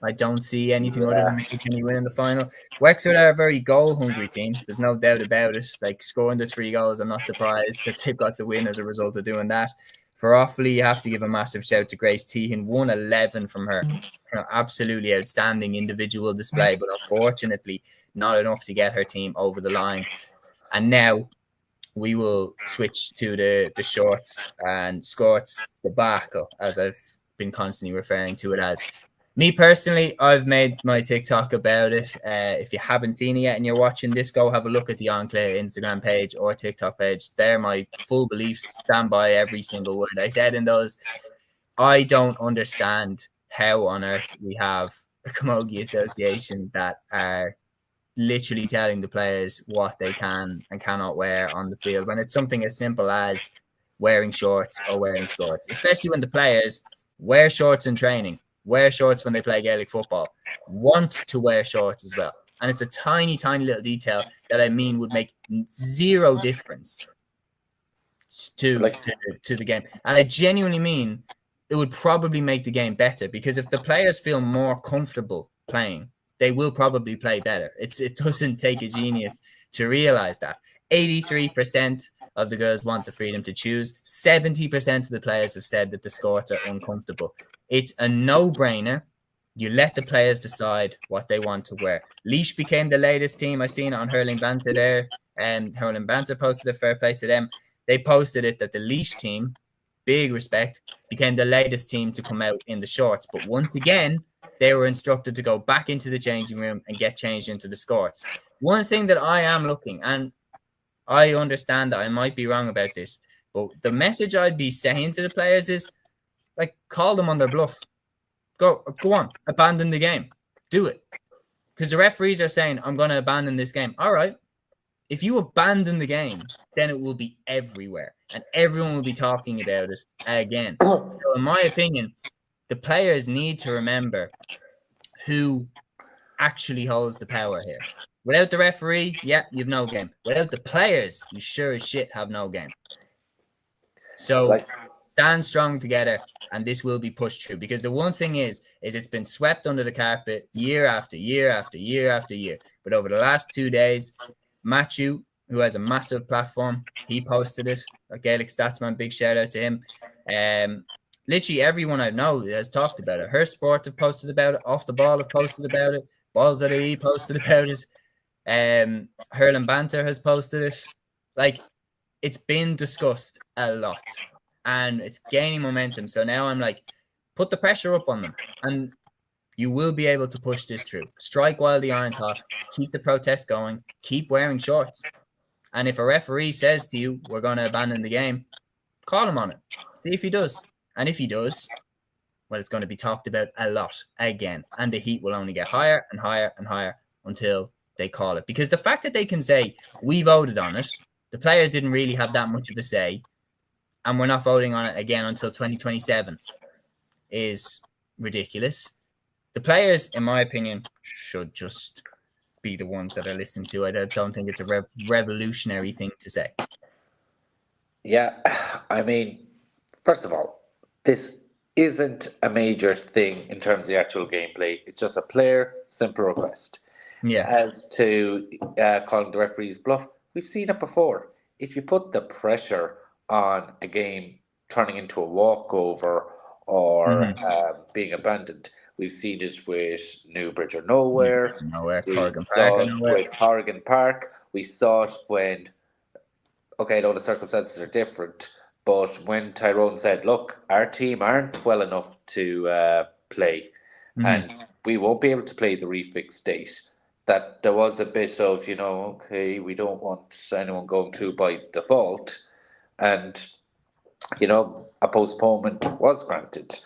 I don't see anything other than Kilkenny winning the final. Wexford are a very goal-hungry team. There's no doubt about it. Scoring the 3 goals, I'm not surprised that they've got the win as a result of doing that. For Offaly, you have to give a massive shout to Grace Teehan. 111 from her. Absolutely outstanding individual display, but unfortunately not enough to get her team over the line. And now we will switch to the Shorts and Skorts debacle, as I've been constantly referring to it as. Me personally, I've made my TikTok about it. If you haven't seen it yet and you're watching this, go have a look at the Enclave Instagram page or TikTok page. They're my full beliefs. Stand by every single word I said in those. I don't understand how on earth we have a Camogie Association that are literally telling the players what they can and cannot wear on the field when it's something as simple as wearing shorts or wearing skirts, especially when the players wear shorts in training, wear shorts when they play Gaelic football, want to wear shorts as well. And it's a tiny, tiny little detail that I mean would make zero difference to the game. And I genuinely mean it would probably make the game better, because if the players feel more comfortable playing, they will probably play better. It doesn't take a genius to realize that. 83% of the girls want the freedom to choose. 70% of the players have said that the Skorts are uncomfortable. It's a no-brainer. You let the players decide what they want to wear. Laois became the latest team. I seen it on Hurling Banter there, and Hurling Banter posted a fair play to them. They posted it that the Laois team big respect, became the latest team to come out in the shorts. But once again, they were instructed to go back into the changing room and get changed into the Skorts. One thing that I am looking, and I understand that I might be wrong about this, but the message I'd be saying to the players is, like, call them on their bluff. Go on, abandon the game. Do it. Because the referees are saying, I'm going to abandon this game. All right. If you abandon the game, then it will be everywhere and everyone will be talking about it again. So in my opinion, the players need to remember who actually holds the power here. Without the referee, yeah, you've no game. Without the players, you sure as shit have no game. So stand strong together, and this will be pushed through. Because the one thing is it's been swept under the carpet year after year after year after year. But over the last 2 days, Matthew, who has a massive platform, he posted it. A Gaelic Statsman, big shout out to him. Literally everyone I know has talked about it. Her Sport have posted about it. Off the Ball have posted about it. Balls.ie posted about it. Hurling Banter has posted it. Like, it's been discussed a lot and it's gaining momentum. So now I'm like, put the pressure up on them and you will be able to push this through. Strike while the iron's hot. Keep the protest going. Keep wearing shorts. And if a referee says to you, we're going to abandon the game, call him on it. See if he does. And if he does, well, it's going to be talked about a lot again. And the heat will only get higher and higher and higher until they call it. Because the fact that they can say, we voted on it, the players didn't really have that much of a say, and we're not voting on it again until 2027 is ridiculous. The players, in my opinion, should just be the ones that are listened to. I don't think it's a revolutionary thing to say. Yeah, I mean, first of all, this isn't a major thing in terms of the actual gameplay. It's just a player, simple request. Yeah. As to calling the referee's bluff, we've seen it before. If you put the pressure on a game turning into a walkover or being abandoned, we've seen it with Newbridge or Nowhere. Corrigan Park or Nowhere. With Corrigan Park. We saw it when, okay, I know the circumstances are different, but when Tyrone said, look, our team aren't well enough to play, and we won't be able to play the refixed date, that there was a bit of, okay, we don't want anyone going through by default, and, a postponement was granted.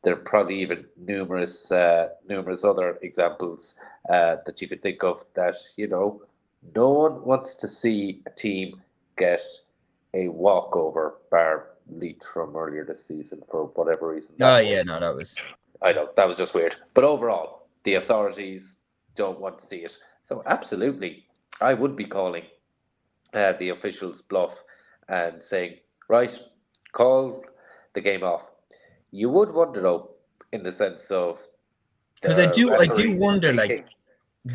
There are probably even numerous other examples that you could think of that, no one wants to see a team get a walkover, bar Leitrim earlier this season for whatever reason. I know, that was just weird. But overall, the authorities don't want to see it. So absolutely, I would be calling the officials' bluff and saying, right, call the game off. You would wonder, though, in the sense of, because I do wonder, like,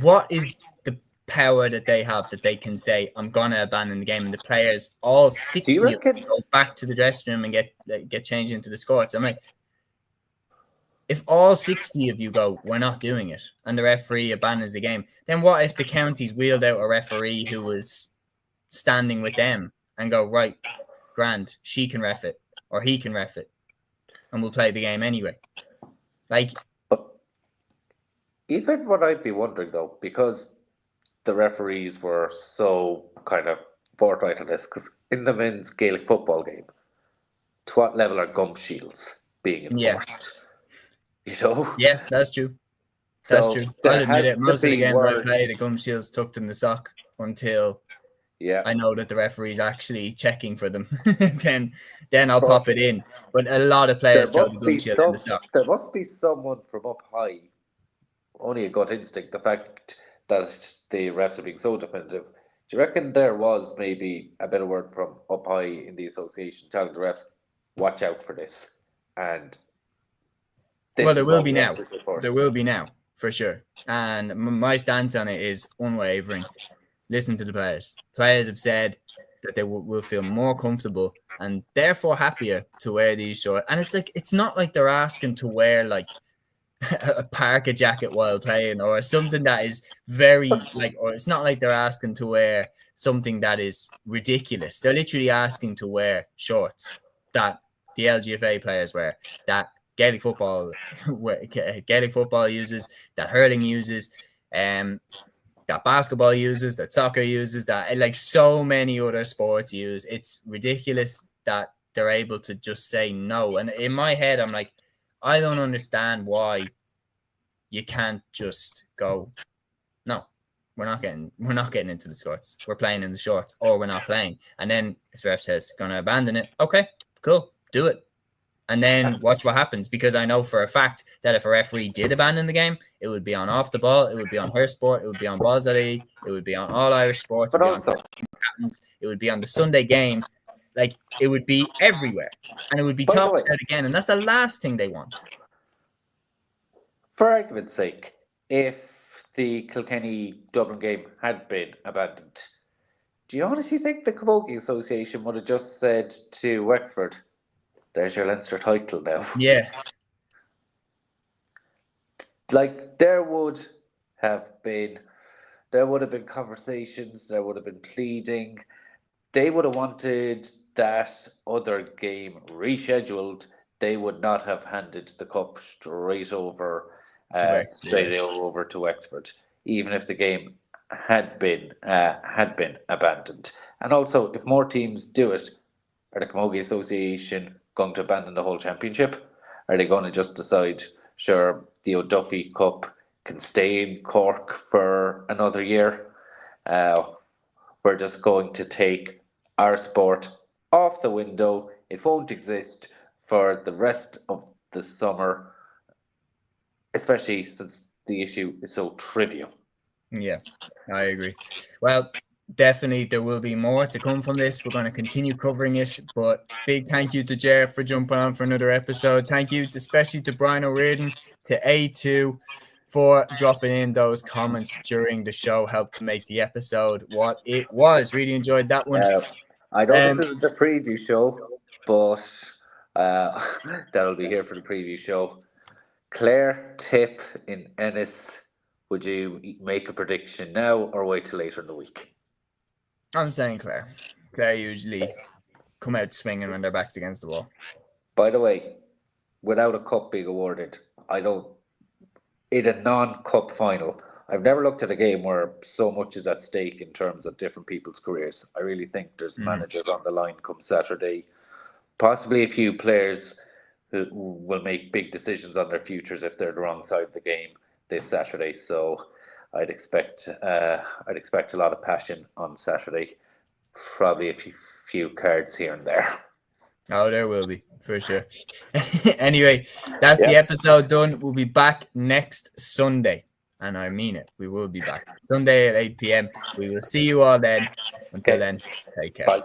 what is the power that they have that they can say, I'm gonna abandon the game, and the players, all 60 of them, go back to the dressing room and get changed into the Skorts? I'm like, if all 60 of you go, we're not doing it, and the referee abandons the game, then what if the counties wheeled out a referee who was standing with them and go, right, grand, she can ref it, or he can ref it, and we'll play the game anyway? Like, even what I'd be wondering, though, because the referees were so kind of forthright on this, because in the men's Gaelic football game, to what level are gum shields being enforced? Yeah, that's true. That's true. I'll admit it. Most of the games I play, the gum shield's tucked in the sock until I know that the referee's actually checking for them. then I'll pop it in. But a lot of players throw the gum shield in the sock. There must be someone from up high, only a gut instinct, the fact that the refs are being so definitive. Do you reckon there was maybe a bit of word from up high in the association telling the refs, watch out for this? And well, there will be now. There will be now, for sure. And my stance on it is unwavering. Listen to the players. Players have said that they will feel more comfortable and therefore happier to wear these shorts. And it's like, it's not like they're asking to wear like a parka jacket while playing or something that is very like, or it's not like they're asking to wear something that is ridiculous. They're literally asking to wear shorts. that the LGFA players wear, that Gaelic football uses, that hurling uses, that basketball uses, that soccer uses, that like so many other sports use. It's ridiculous that they're able to just say no. And in my head, I'm like, I don't understand why you can't just go, no, we're not getting into the Skorts. We're playing in the shorts, or we're not playing. And then if the ref says going to abandon it, okay, cool, do it. And then watch what happens, because I know for a fact that if a referee did abandon the game, it would be on Off the Ball, it would be on Her Sport, it would be on Balls.ie, it would be on All Irish Sports, it would be on Captains, it would be on the Sunday Game. Like, it would be everywhere. And it would be talked about again. And that's the last thing they want. For argument's sake, if the Kilkenny Dublin game had been abandoned, do you honestly think the Camogie Association would have just said to Wexford, there's your Leinster title now? Yeah. Like, there would have been conversations, there would have been pleading. They would have wanted that other game rescheduled. They would not have handed the cup straight over to Wexford, even if the game had been abandoned. And also, if more teams do it, are the Camogie Association going to abandon the whole championship? Are they going to just decide, sure, the O'Duffy Cup can stay in Cork for another year? We're just going to take our sport off the window. It won't exist for the rest of the summer, especially since the issue is so trivial. Yeah, I agree. Well, definitely there will be more to come from this. We're going to continue covering it, but big thank you to Ger for jumping on for another episode. Thank you especially to Brian O'Riordan, to A2 for dropping in those comments during the show, helped to make the episode what it was. Really enjoyed that one. I know this is the preview show, but that'll be here for the preview show. Clare tip in Ennis. Would you make a prediction now or wait till later in the week? I'm saying Clare. Clare usually come out swinging when their back's against the wall. By the way, without a cup being awarded, in a non-cup final, I've never looked at a game where so much is at stake in terms of different people's careers. I really think there's managers on the line come Saturday. Possibly a few players who will make big decisions on their futures if they're the wrong side of the game this Saturday. So I'd expect a lot of passion on Saturday. Probably a few cards here and there. Oh, there will be, for sure. Anyway, that's the episode done. We'll be back next Sunday. And I mean it. We will be back Sunday at 8 p.m. We will see you all then. Until then, take care. Bye.